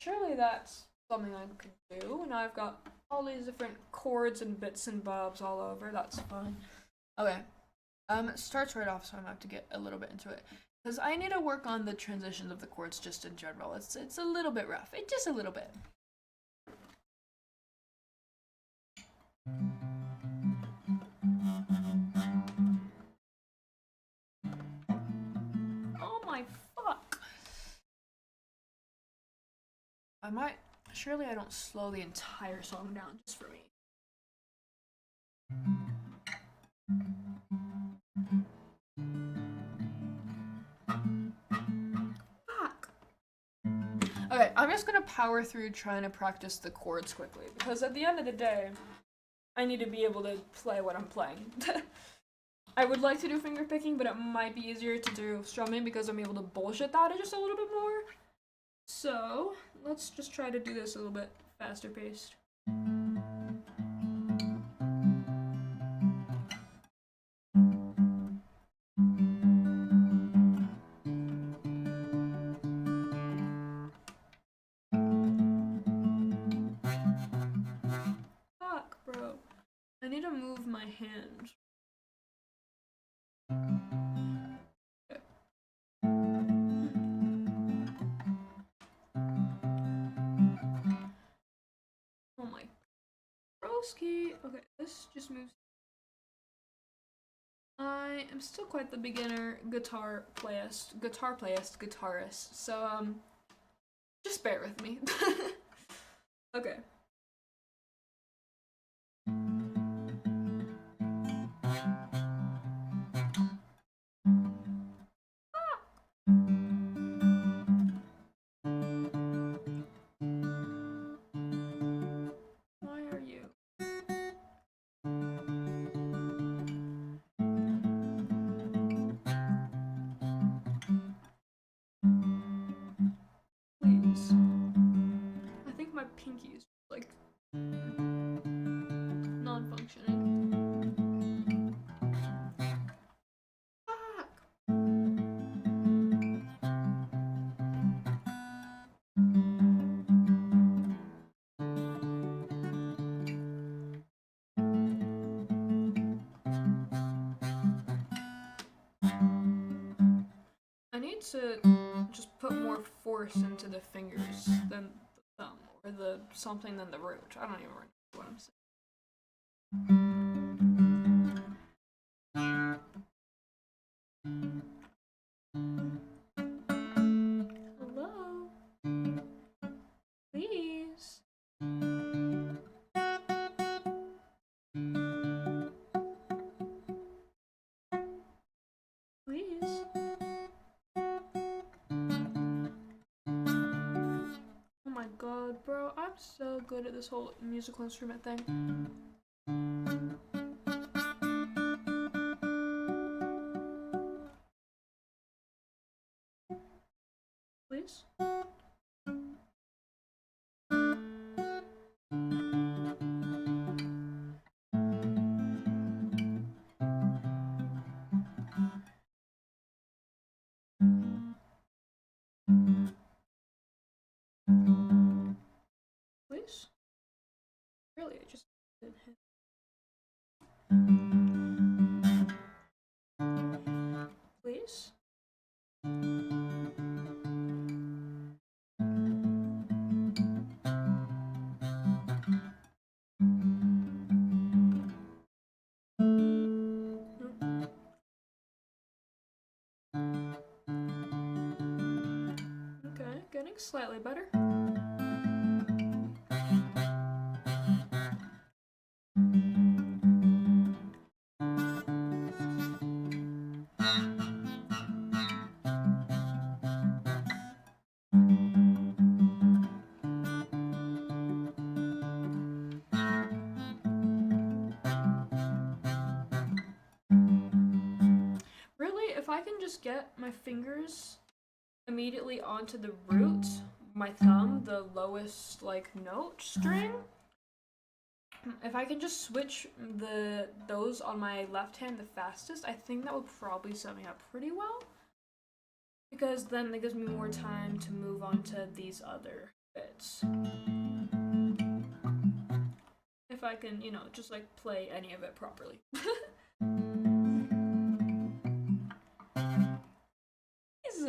Surely that's something I could do. Now I've got all these different chords and bits and bobs all over. That's fine. Okay. It starts right off, so I'm gonna have to get a little bit into it. Because I need to work on the transitions of the chords just in general. It's a little bit rough. Just a little bit. Oh my fuck. Surely I don't slow the entire song down just for me. Fuck. Okay, I'm just gonna power through trying to practice the chords quickly because at the end of the day, I need to be able to play what I'm playing. I would like to do finger picking, but it might be easier to do strumming because I'm able to bullshit that just a little bit more. So, let's just try to do this a little bit faster paced. Fuck, bro. I need to move my hand. Okay. Oh my broski. Okay, this just moves. I am still quite the beginner guitarist, so just bear with me. Okay. Why are you? Please. I think my pinky is like non-functioning. Fuck. I need to just put more force into the fingers than the thumb, or the something than the root. I don't even know what I'm saying. Hello? Please? Please? Oh my god, bro, I'm so good at this whole musical instrument thing. Please? Please? Really, I just didn't hit. Please? Okay, getting slightly better. Really, if I can just get my fingers immediately onto the root, my thumb, the lowest like note string, if I can just switch those on my left hand the fastest, I think that would probably set me up pretty well. Because then it gives me more time to move on to these other bits. If I can, you know, just like play any of it properly. Please.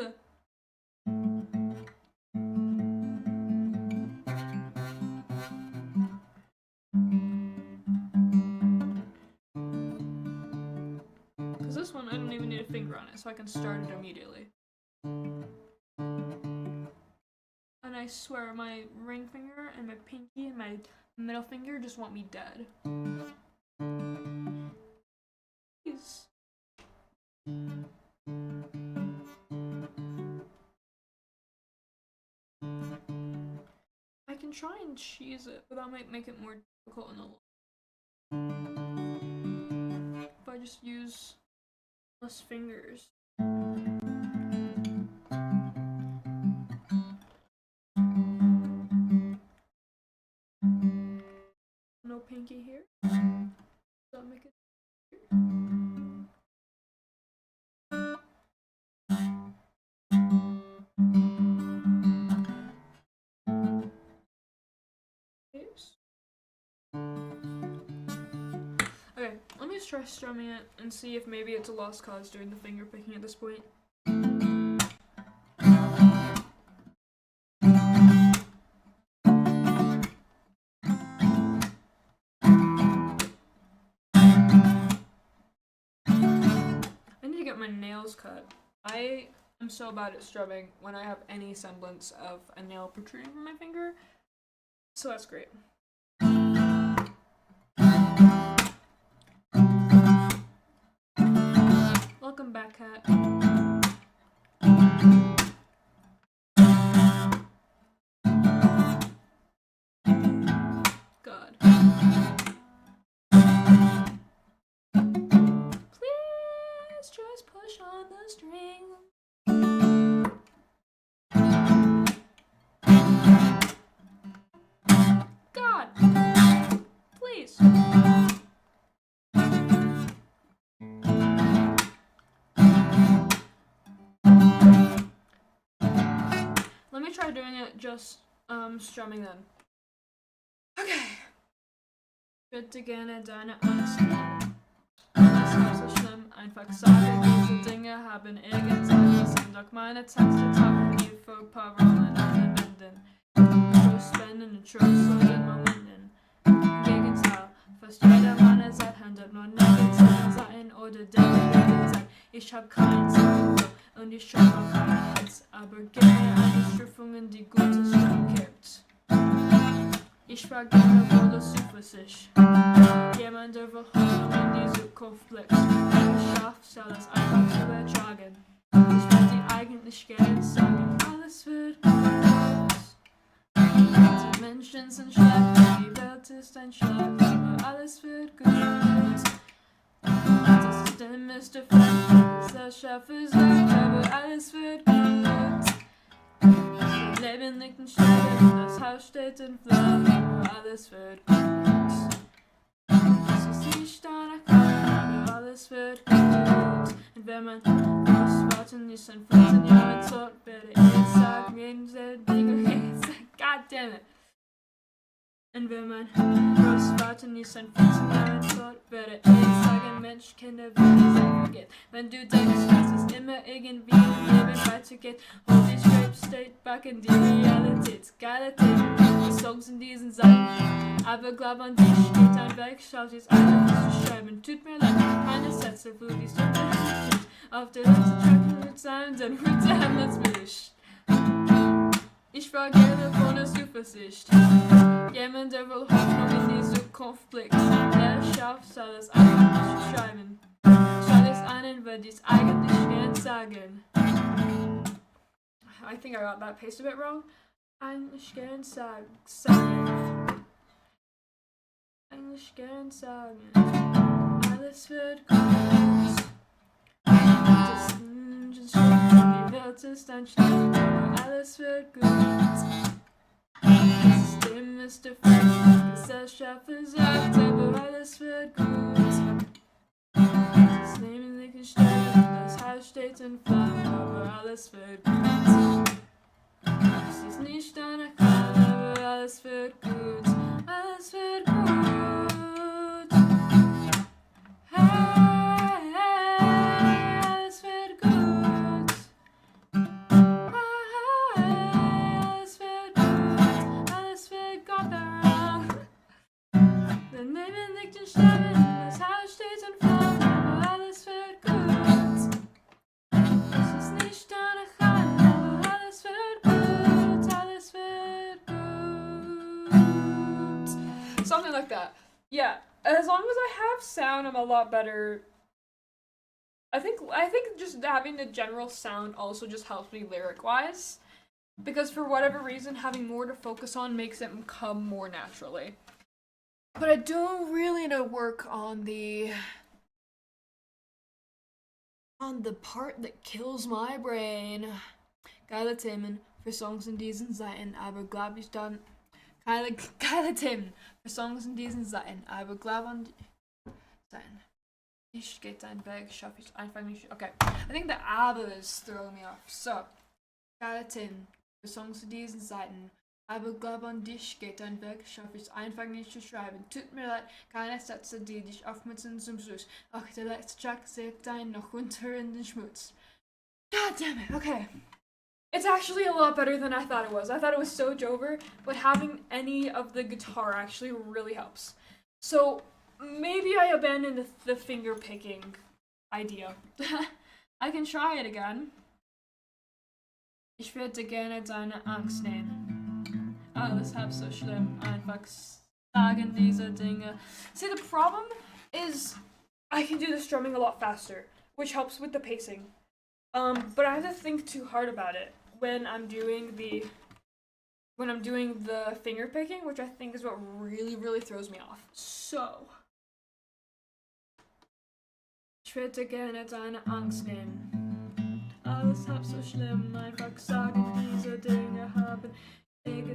Because this one I don't even need a finger on it, so I can start it immediately. And I swear, my ring finger and my pinky and my middle finger just want me dead. Please. I can try and cheese it, but that might make it more difficult in the long. If I just use less fingers. No pinky here. Does that make it? Okay, let me try strumming it and see if maybe it's a lost cause during the finger picking at this point. my nails cut. I am so bad at strumming when I have any semblance of a nail protruding from my finger. So that's great. Welcome back, cat. God. Please just push on the string. God. Please. Let me try doing it just strumming then. Okay. Bitte gerne deine Angst. Alles war so schlimm, einfach sage, diese Dinge haben irgendetwas Sinn. Doch meine Texte tauchen nie vor paar Rollen an den Wänden. Trost spenden und Trost zu den Momenten. Im Gegenteil, fast jeder meiner Seite handelt nur negativ sein oder denkt sein. Ich hab keinen Zweifel und ich schreibe auch keinen Hits, aber gib mir eine Strüffungen, die gute Stimmung gibt. Ich frag gerne, wo das Zuversicht. Jemand, der will Hoffnung in die Zukunft blickt. Ich schaff's, alles einfach zu ertragen. Ich werd die eigentlich gerne sagen, alles wird gut. Die Menschen sind schlecht, die Welt ist ein Schlag, aber alles wird gut. Das System ist defekt, die Gesellschaft versagt, aber alles wird gut. Das Leben liegt in Sterben, das Haus steht in Flammen, aber alles wird gut. Es ist nicht danach kommen, aber alles wird gut. Und wenn man muss warten, ist in 15 Jahren tot, werde ich jetzt sagen, jeden Dinge, goddammit. Und wenn man muss warten, ist in 15 Jahren tot, werde ich jetzt sagen, Mensch, Kinder, wie es vergeht. Wenn du denkst, dass es immer irgendwie im Leben weitergeht, hol dich straight state back in die Realität. Geile Themen, die Songs in diesen Seiten. Aber glaub an dich, geht dein Weg, schau jetzt einfach nicht zu schreiben. Tut mir leid, meine Sätze, wo die Stunde steht. Auf der letzten Track wird sein, dann wird der Hamlet mich. Ich war gerne voller Zuversicht. Jemand, der will Hoffnung in die Zukunft blickt. Der schafft alles einfach nicht zu schreiben. Schau es einen, würde ich's eigentlich gern sagen. I think I got that pace a bit wrong. Eigentlich gern sagen. Eigentlich gern sagen. Alles wird gut. Das die Welt ist ein Schlag, aber alles wird gut. Das System ist defekt, die Gesellschaft versagt, aber alles wird gut. Das Leben liegt in Sterben, das Haus steht in Flammen, aber alles wird gut. Es ist nicht danach kommen, aber alles wird gut. Alles wird gut. Leben liegt in Sterben, das Haus steht in Flammen, aber alles wird gut. Es ist nicht danach an, aber alles wird gut, alles wird gut. Something like that. Yeah, as long as I have sound, I'm a lot better. I think just having the general sound also just helps me lyric-wise. Because for whatever reason, having more to focus on makes it come more naturally. But I do really need to work on the part that kills my brain. Geile Themen für Songs in diesen Seiten, aber glaub ich dann. Geile Themen für Songs in diesen Seiten, aber glaub an Seiten. Ich geht dein Weg, schaff ich einfach nicht. Okay, I think the aber is throwing me off. So, geile Themen für Songs in diesen Seiten. Aber glaub an dich, geht dein Weg, schaff ich's einfach nicht zu schreiben. Tut mir leid, keine Sätze, die dich aufmutzen zum Schluss. Ach, der letzte Track sägt dein noch runter in den Schmutz. God damn it, okay. It's actually a lot better than I thought it was. I thought it was so joever, but having any of the guitar actually really helps. So, maybe I abandoned the finger picking idea. I can try it again. Ich würde gerne deine Angst nehmen. Alles halb so schlimm, einfach sagen diese Dinge. See, the problem is I can do the strumming a lot faster, which helps with the pacing. But I have to think too hard about it when I'm doing the finger picking, which I think is what really throws me off. So, ich würde gerne deine Angst nehmen. Alles halb so schlimm, einfach sagen, diese Dinge haben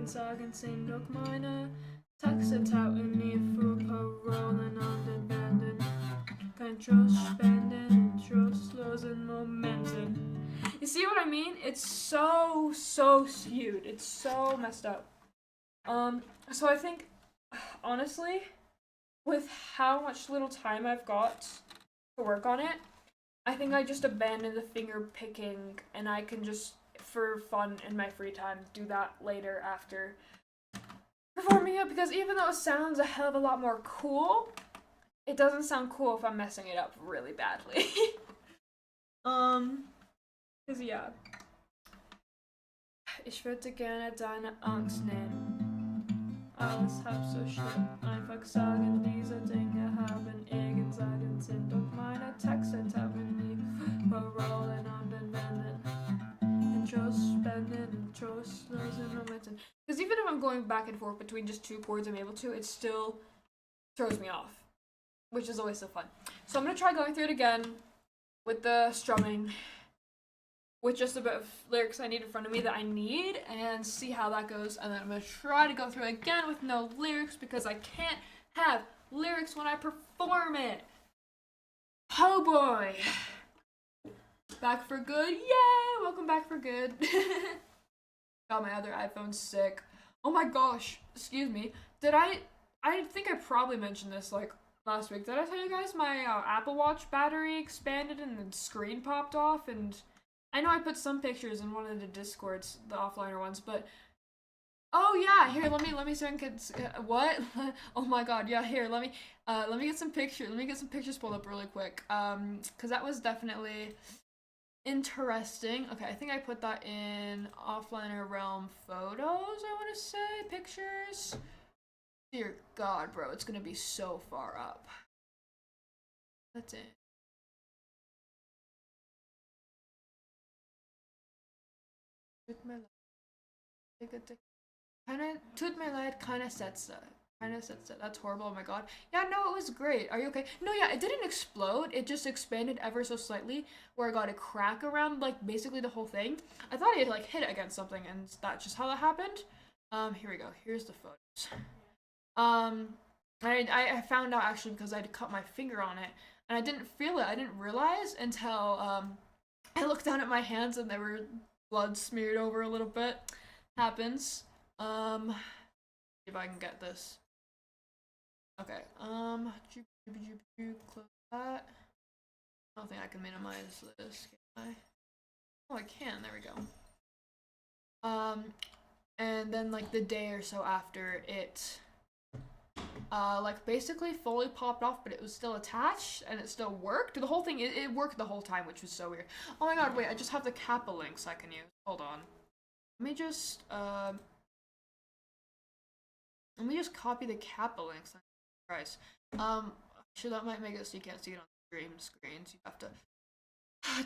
Sagen sind doch meine Taxe tauten nie für Parolen an den Wänden. Kein Trost spenden in trostlosen Momenten. You see what I mean? It's so skewed. It's so messed up. So I think, honestly, with how much little time I've got to work on it, I think I just abandon the finger picking and I can just, for fun in my free time, do that later after performing it, because even though it sounds a hell of a lot more cool, it doesn't sound cool if I'm messing it up really badly. Cause yeah. Ich würde gerne deine Angst nehmen. Alles halb so schlimm. Einfach sagen, diese Dinge haben irgendeinen Sinn. Doch meine Texte haben nie Parolen an den Wänden. And Trost spenden and trostlosen Momenten. Because even if I'm going back and forth between just two chords I'm able to, it still throws me off. Which is always so fun. So I'm gonna try going through it again with the strumming, with just a bit of lyrics I need in front of me that I need, and see how that goes. And then I'm gonna try to go through it again with no lyrics, because I can't have lyrics when I perform it. Oh boy. Back for good. Yay! Welcome back for good. Got my other iPhone sick. Oh my gosh. Excuse me. I think I probably mentioned this like last week. Did I tell you guys my Apple Watch battery expanded and the screen popped off? And I know I put some pictures in one of the Discords, the offliner ones, but oh yeah, here let me see if I can what? Oh my god, yeah, here let me get some pictures. Let me get some pictures pulled up really quick. Cuz that was definitely interesting. Okay, I think I put that in offliner realm photos, I want to say, pictures. Dear god, bro, it's going to be so far up. That's it. Tut mir leid, keine Sätze. Keine Sätze. That's horrible. Oh my god. Yeah, no, it was great. Are you okay? No, yeah, it didn't explode. It just expanded ever so slightly, where I got a crack around, like, basically the whole thing. I thought I had, like, hit it against something, and that's just how that happened. Here we go. Here's the photos. I found out actually because I'd cut my finger on it, and I didn't feel it. I didn't realize until, I looked down at my hands and there were blood smeared over a little bit. Happens. See if I can get this. Okay, close that. I don't think I can minimize this, can I? Oh, I can, there we go. And then like the day or so after, it like basically fully popped off, but it was still attached and it still worked. The whole thing, it worked the whole time, which was so weird. Oh my god, wait, I just have the Kappa links I can use. Hold on. Let me just copy the Kappa links. Christ. Actually that might make it so you can't see it on the stream screens. You have to.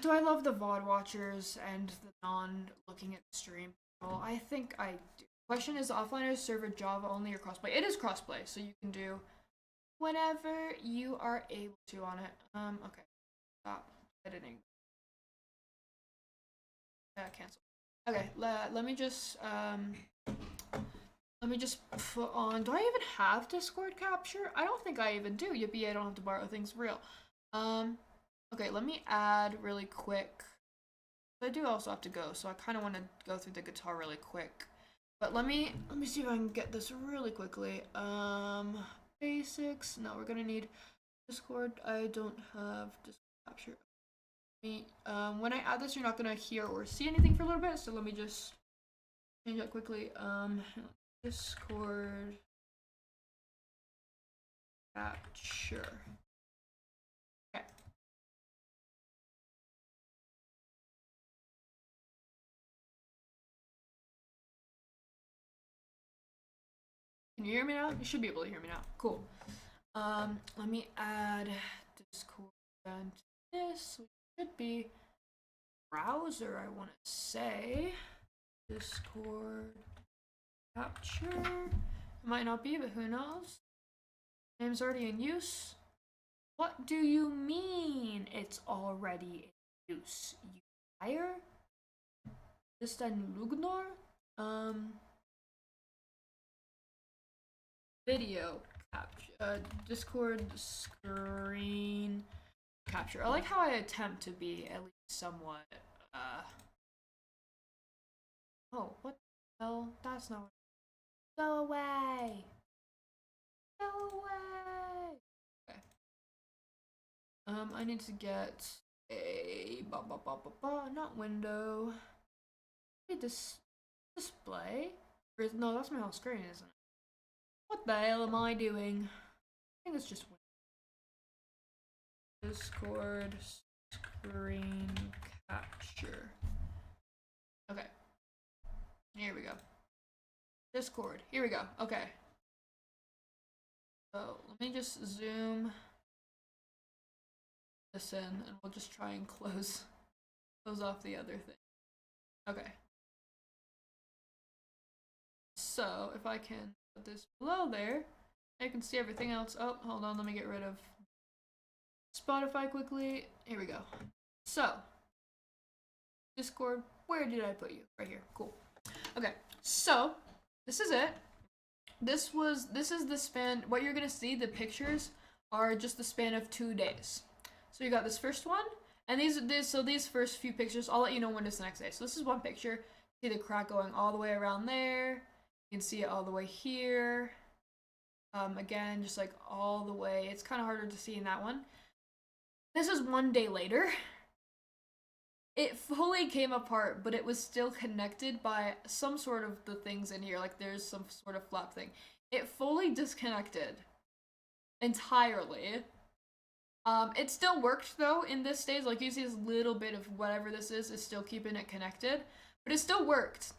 Do I love the VOD watchers and the non-looking at the stream people? I think I do. Question is, the offliner server Java only or crossplay? It is crossplay, so you can do whenever you are able to on it. Okay. Stop editing. Cancel. Okay, let me just put on. Do I even have Discord capture? I don't think I even do. Yippee! I don't have to borrow things real. Okay, let me add really quick. I do also have to go, so I kind of want to go through the guitar really quick. But let me see if I can get this really quickly. Basics. No, we're gonna need Discord. I don't have Discord capture. When I add this, you're not gonna hear or see anything for a little bit. So let me just change that quickly. Discord capture. Okay. Can you hear me now? You should be able to hear me now. Cool. Let me add Discord down to this, which should be browser, I want to say. Discord capture. It might not be, but who knows? Name's already in use. What do you mean it's already in use? You liar? Just ein Lügner? Video capture. Discord screen capture. I like how I attempt to be at least somewhat, oh, what the hell? That's not what. Go away! Go away! Okay. I need to get a not window. This display? Or is, no, that's my whole screen, isn't it? What the hell am I doing? I think it's just Discord screen capture. Okay. Here we go. Discord. Here we go. Okay. So let me just zoom this in and we'll just try and close off the other thing. Okay. So if I can put this below there, I can see everything else. Oh, hold on, let me get rid of Spotify quickly. Here we go. So Discord, where did I put you? Right here. Cool. Okay, so this is it. This is the span. What you're gonna see, the pictures are just the span of 2 days. So you got this first one, and these first few pictures, I'll let you know when it's the next day. So this is one picture. See the crack going all the way around there. You can see it all the way here. Again, just like all the way. It's kind of harder to see in that one. This is 1 day later. It fully came apart, but it was still connected by some sort of the things in here. Like there's some sort of flap thing. It fully disconnected entirely. It still worked though in this stage. Like you see this little bit of whatever this is still keeping it connected, but it still worked.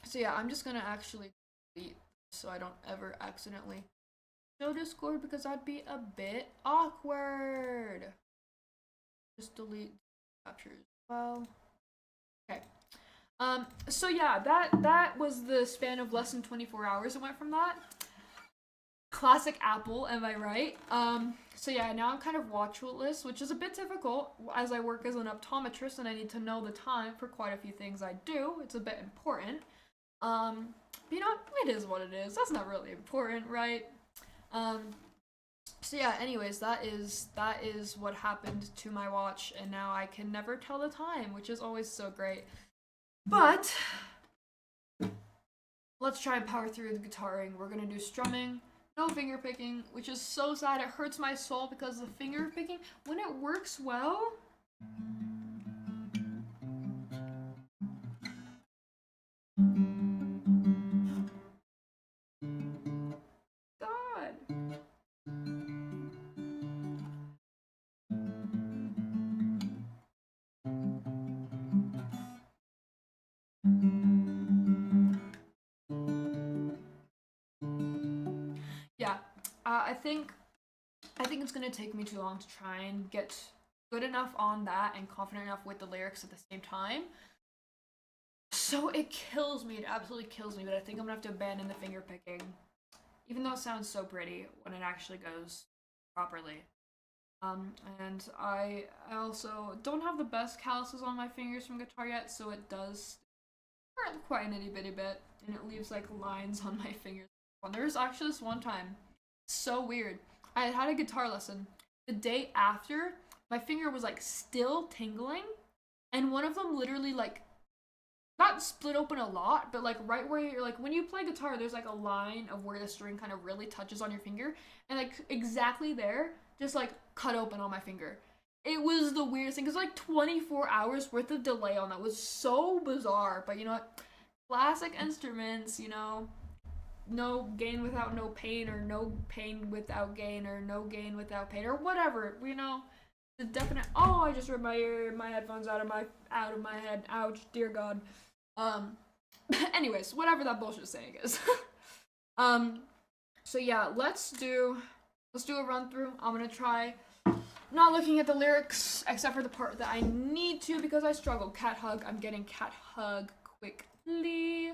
So yeah, I'm just gonna actually delete so I don't ever accidentally show Discord because that'd be a bit awkward. Just delete captures as well. Okay. So yeah, that was the span of less than 24 hours it went from that. Classic Apple, am I right? So yeah, now I'm kind of watchless, which is a bit difficult as I work as an optometrist and I need to know the time for quite a few things I do. It's a bit important. But you know, it is what it is. That's not really important, right? So yeah, anyways, that is what happened to my watch, and now I can never tell the time, which is always so great. But let's try and power through the guitaring. We're gonna do strumming, no finger picking, which is so sad. It hurts my soul because the finger picking, when it works well, God. Yeah, I think it's gonna take me too long to try and get good enough on that and confident enough with the lyrics at the same time. So it kills me, it absolutely kills me, but I think I'm gonna have to abandon the finger picking. Even though it sounds so pretty when it actually goes properly. And I also don't have the best calluses on my fingers from guitar yet, so it does hurt quite an itty bitty bit, and it leaves like lines on my fingers. There's actually this one time, so weird. I had a guitar lesson. The day after, my finger was like still tingling, and one of them literally like not split open a lot, but like right where you're like when you play guitar, there's like a line of where the string kind of really touches on your finger, and like exactly there, just like cut open on my finger. It was the weirdest thing. Cause like 24 hours worth of delay on that was so bizarre. But you know what? Classic instruments, you know, no gain without no pain, or no pain without gain, or no gain without pain, or whatever. You know, the definite. Oh, I just ripped my headphones out of my head. Ouch, dear God. Anyways, whatever that bullshit saying is. So yeah, let's do a run through. I'm gonna try not looking at the lyrics except for the part that I need to because I struggle. Cat hug. I'm getting cat hug quickly.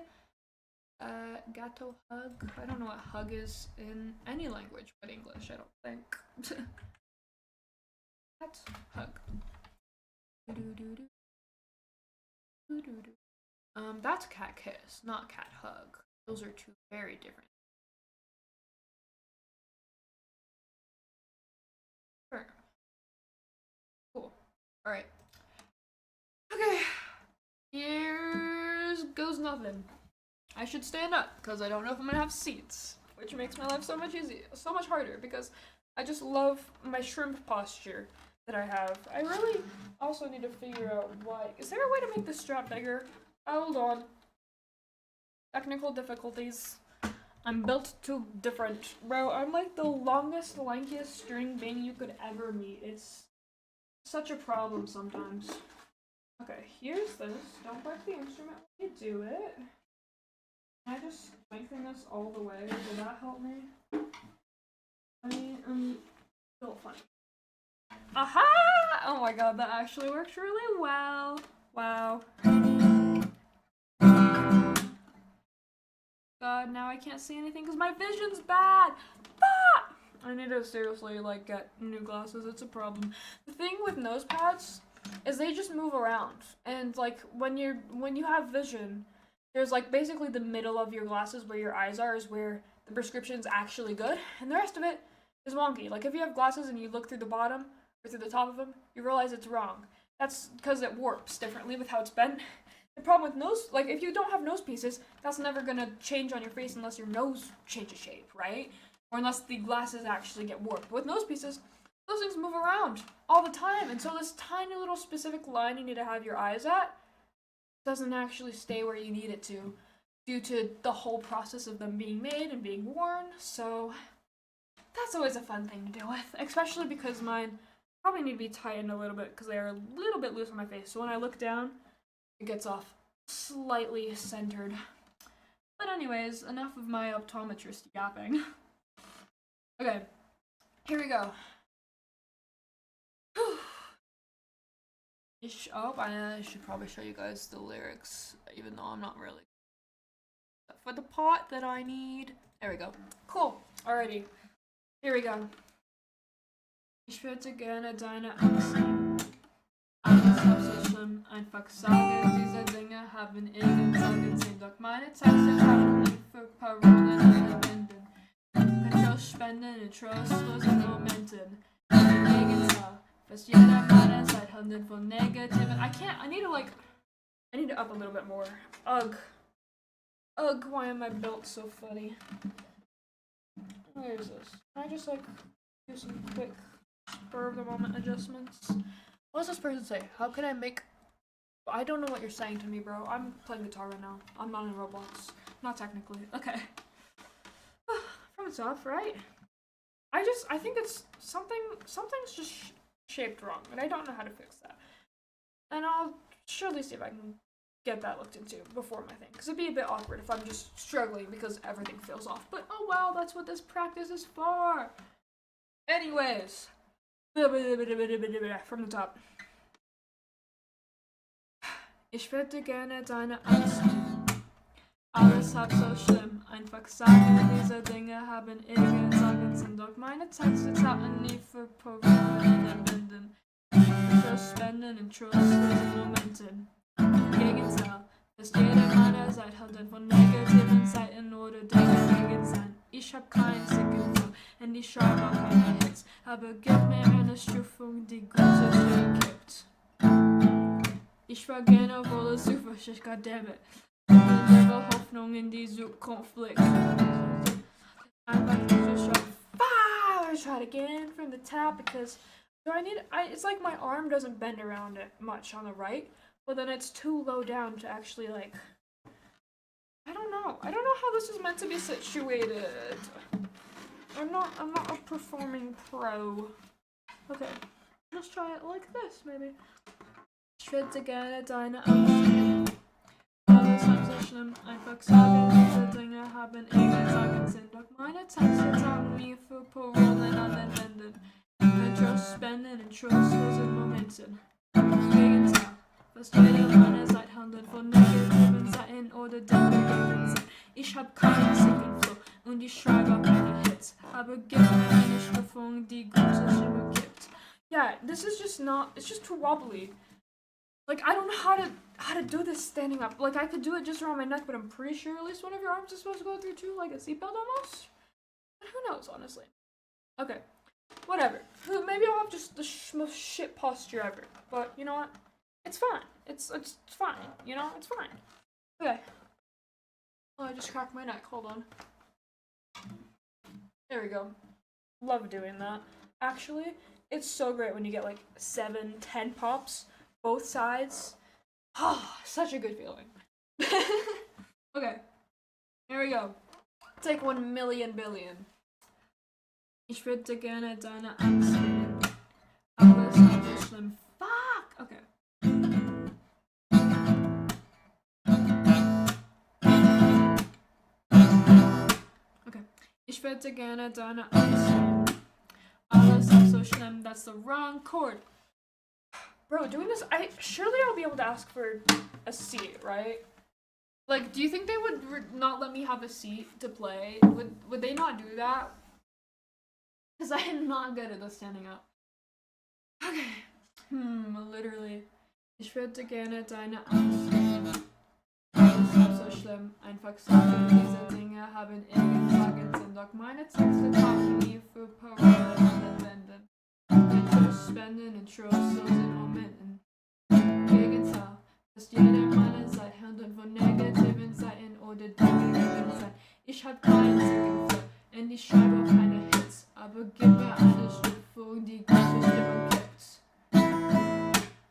Gato hug. I don't know what hug is in any language but English, I don't think. Cat hug. That's cat kiss, not cat hug. Those are two very different. Sure. Cool. Alright. Okay. Here's goes nothing. I should stand up because I don't know if I'm gonna have seats, which makes my life so much easier, so much harder because I just love my shrimp posture that I have. I really also need to figure out why. Is there a way to make this strap bigger? Hold on. Technical difficulties. I'm built too different. Bro, I'm like the longest, lankiest string being you could ever meet. It's such a problem sometimes. Okay, here's this. Don't break the instrument when you do it. Can I just lengthen this all the way? Will that help me? I mean, still funny. Aha! Oh my god, that actually works really well. Wow. God, now I can't see anything because my vision's bad. Ah! I need to seriously, like, get new glasses. It's a problem. The thing with nose pads is they just move around. And, like, when you have vision, there's, like, basically the middle of your glasses where your eyes are is where the prescription's actually good. And the rest of it is wonky. Like, if you have glasses and you look through the bottom or through the top of them, you realize it's wrong. That's because it warps differently with how it's bent. The problem with nose, like, if you don't have nose pieces, that's never gonna change on your face unless your nose changes shape, right? Or unless the glasses actually get warped. With nose pieces, those things move around all the time, and so this tiny little specific line you need to have your eyes at doesn't actually stay where you need it to, due to the whole process of them being made and being worn, so that's always a fun thing to deal with, especially because mine probably need to be tightened a little bit because they are a little bit loose on my face, so when I look down, it gets off slightly centered. But anyways, enough of my optometrist yapping. Okay, here we go. Oh, I should probably show you guys the lyrics, even though I'm not really. For the part that I need. There we go. Cool. Alrighty. Here we go. Ich würde gerne deine Angst. Alles hab so schlimm, einfach sagen, diese Dinge haben irgendwann gesehen, doch meine Texte haben nie für Parolen anwenden. Kann Trost spenden in trostlosen Momenten. Im Gegenteil, fast jeder meiner Zeit handelt von negativen. I need to up a little bit more. Ugh. Ugh, why am I built so funny? Where is this? Can I just, like, do some quick spur of the moment adjustments? What does this person say? How can I make... I don't know what you're saying to me, bro. I'm playing guitar right now. I'm not in Roblox. Not technically. Okay. From the top, right? I think it's something's just shaped wrong, and I don't know how to fix that. And I'll surely see if I can get that looked into before my thing, because it'd be a bit awkward if I'm just struggling because everything feels off. But oh well, that's what this practice is for. Anyways. From the top. Ich würde gerne deine Angst. Alles hab so schlimm. Einfach sagen, diese Dinge haben irgendwann Sinn. Doch meine Texte taten nie für Parolen anwenden. Trost spenden in trostlosen Momenten. Im Gegenteil, dass jeder meiner Seite handelt von negativen Zeiten oder dagegen sein. Ich hab keinen Sickel und ich schreibe auch keine Hits, aber gib mir eine Stufung, die gut so schön kippt. Ich war gerne voller Zuversicht, goddammit. Ihre Hoffnung in die Zukunft blickt. Einfach so schön. I try it again from the top because it's like my arm doesn't bend around it much on the right, but then it's too low down to actually, like, I don't know how this is meant to be situated. I'm not a performing pro. Okay, let's try it like this, maybe. Ich würde gerne deine Angst. Alles hab so schlimm. Einfach sagen, diese Dinge haben Sagen sind. Doch meine Texte haben mir für Parolen an den Wänden. Mit Trostspenden in trostlosen Momenten. Gegenteil. Fast jeder meiner Seite handelt von negativen Seiten oder den negativen Seiten. Ich hab keinen Single Flow und ich schreibe auch keine Hits. Aber gib mir eine Schriftung, die gute Stimme gibt. Yeah, this is just not, it's just too wobbly. Like, I don't know how to do this standing up. Like, I could do it just around my neck, but I'm pretty sure at least one of your arms is supposed to go through too, like a seatbelt almost. But who knows, honestly. Okay, whatever. Maybe I'll have just the most shit posture ever. But you know what? It's fine. It's fine. You know, it's fine. Okay. Oh, I just cracked my neck. Hold on. There we go. Love doing that. Actually, it's so great when you get like 7, 10 pops, both sides. Ah, such a good feeling. Okay, here we go. Take 1,000,000 billion. Ich würde gerne deine Angst nehmen. Aber es ist so schlimm. Fuck! Okay. Okay. Ich würde gerne deine Angst nehmen. Alles ist so schlimm. That's the wrong chord. Bro, doing this, surely I'll be able to ask for a seat, right? Like, do you think they would not let me have a seat to play? Would they not do that? Because I am not good at the standing up. Okay. Literally. Ich würde gerne deine Angst nehmen. Alles ist so schlimm. Einfach sagen, diese Dinge haben irgendwann Sinn. Doch meine Texte tauchen nie für Parolen an den Wänden. Mit Trostspenden in trostlosen Momenten. Gegenteil. Fast jeder meiner Seiten handelt von negativen Seiten oder negativen Seiten. Ich hab keinen Single Flow und ich schreibe auch keine Hits. Aber gib mir eine Stimmung, die gute Stimmung gibt.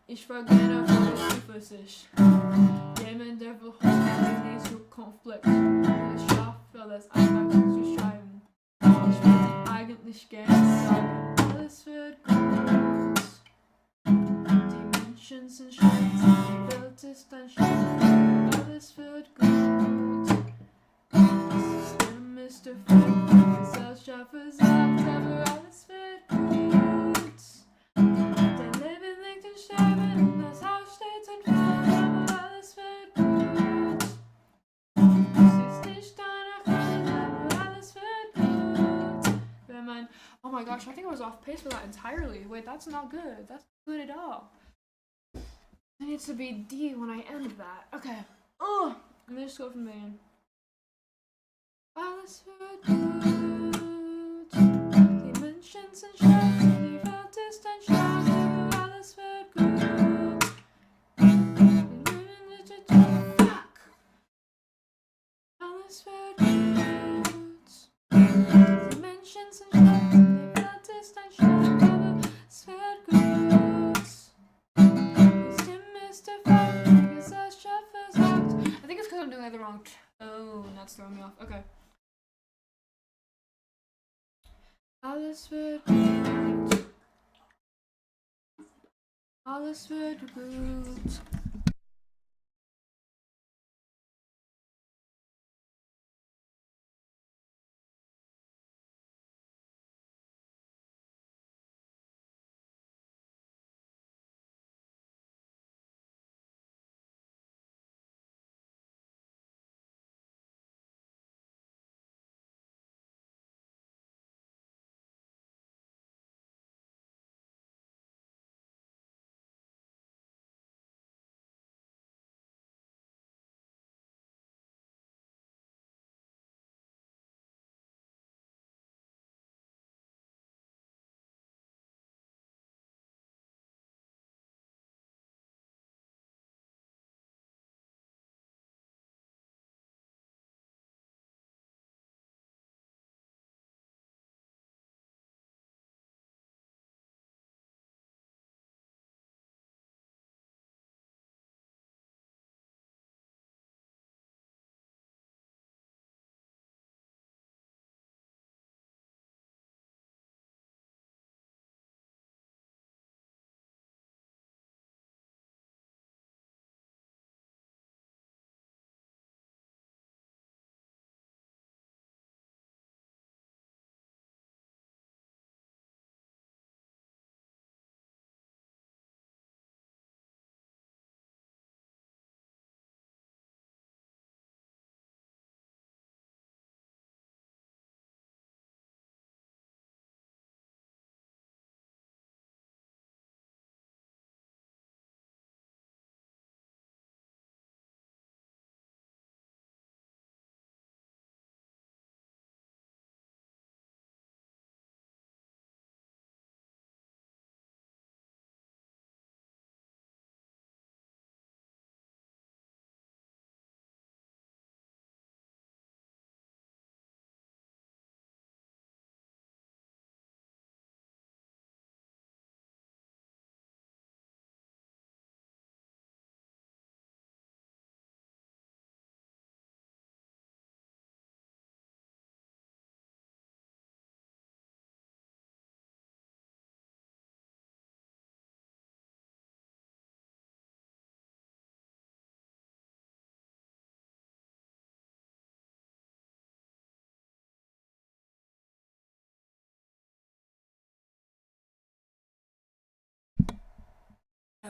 Ich war gerne voller Zuversicht. Jemand, der will hoffen, die Zukunft blickt. Ich schaffe es einfach zu schreiben. Ich würde eigentlich gerne sagen, alles wird gut. Die Menschen sind schlecht, die Welt ist ein Schatz. Alles wird gut. Das System ist defekt, die Gesellschaft versagt, aber alles wird gut. Dein Leben liegt in Sterben und das Haus steht entfernt, aber alles wird gut. Du siehst nicht danach an, aber alles wird gut. Wenn mein, oh my gosh, I think I was off pace for that entirely. Wait, that's not good. That's not good at all. It needs to be D when I end that. Okay. Oh, let me just go from there. Alles wird gut. Die Menschen sind schlecht, die Welt ist ein Schatz, aber alles wird gut. Fuck. Alles wird gut. Die Menschen sind schlecht, die Welt ist ein Schatz, aber es wird gut. Die Stimme ist defekt, die Gesellschaft versagt. I think it's because I'm doing it the wrong tone. That's throwing me off. Okay. Alles wird gut. Alles wird gut.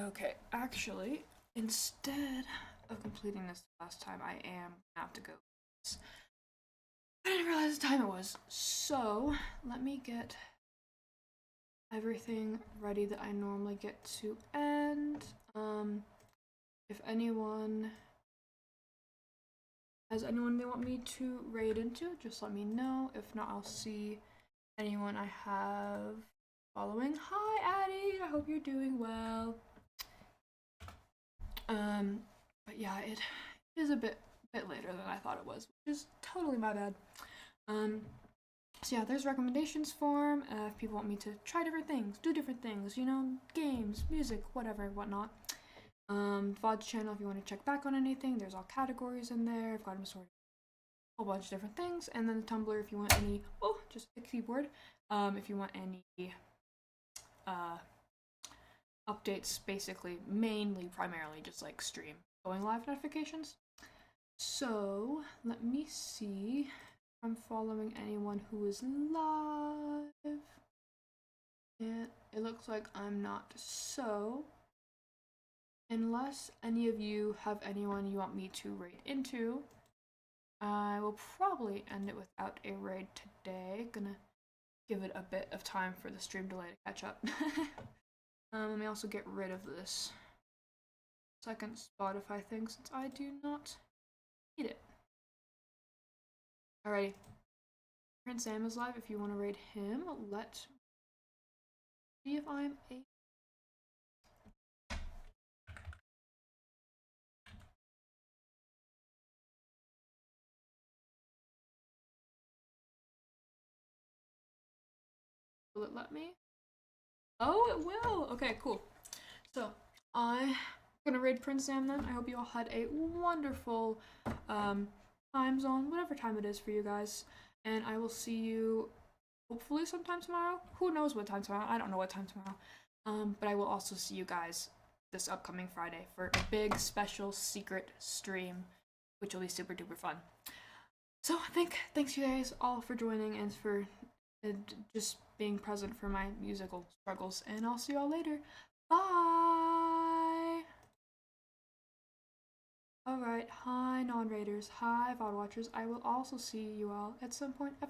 Okay, actually, instead of completing this last time, I am gonna have to go. I didn't realize the time it was. So, let me get everything ready that I normally get to end. If anyone has anyone they want me to raid into, just let me know. If not, I'll see anyone I have following. Hi, Addie. I hope you're doing well. But yeah, it is a bit later than I thought it was, which is totally my bad. So yeah, there's recommendations form. If people want me to try different things, do different things, you know, games, music, whatever, whatnot. VOD's channel if you want to check back on anything. There's all categories in there. I've got them sorted a whole bunch of different things. And then the Tumblr if you want any. Oh, just a keyboard. If you want any updates, basically, mainly, primarily, just like stream going live notifications. So let me see if I'm following anyone who is live. And it looks like I'm not. So unless any of you have anyone you want me to raid into, I will probably end it without a raid today. Gonna give it a bit of time for the stream delay to catch up. Let me also get rid of this second Spotify thing since I do not need it. Alrighty. Prince Sam is live. If you want to raid him, let's see if I'm a. Will it let me? Oh, it will! Okay, cool. So, I'm gonna raid Prince Sam then. I hope you all had a wonderful time zone, whatever time it is for you guys. And I will see you hopefully sometime tomorrow. Who knows what time tomorrow? I don't know what time tomorrow. But I will also see you guys this upcoming Friday for a big special secret stream, which will be super duper fun. So thanks you guys all for joining and for just being present for my musical struggles, and I'll see y'all later. Bye! Alright, hi non-raiders, hi VOD watchers, I will also see you all at some point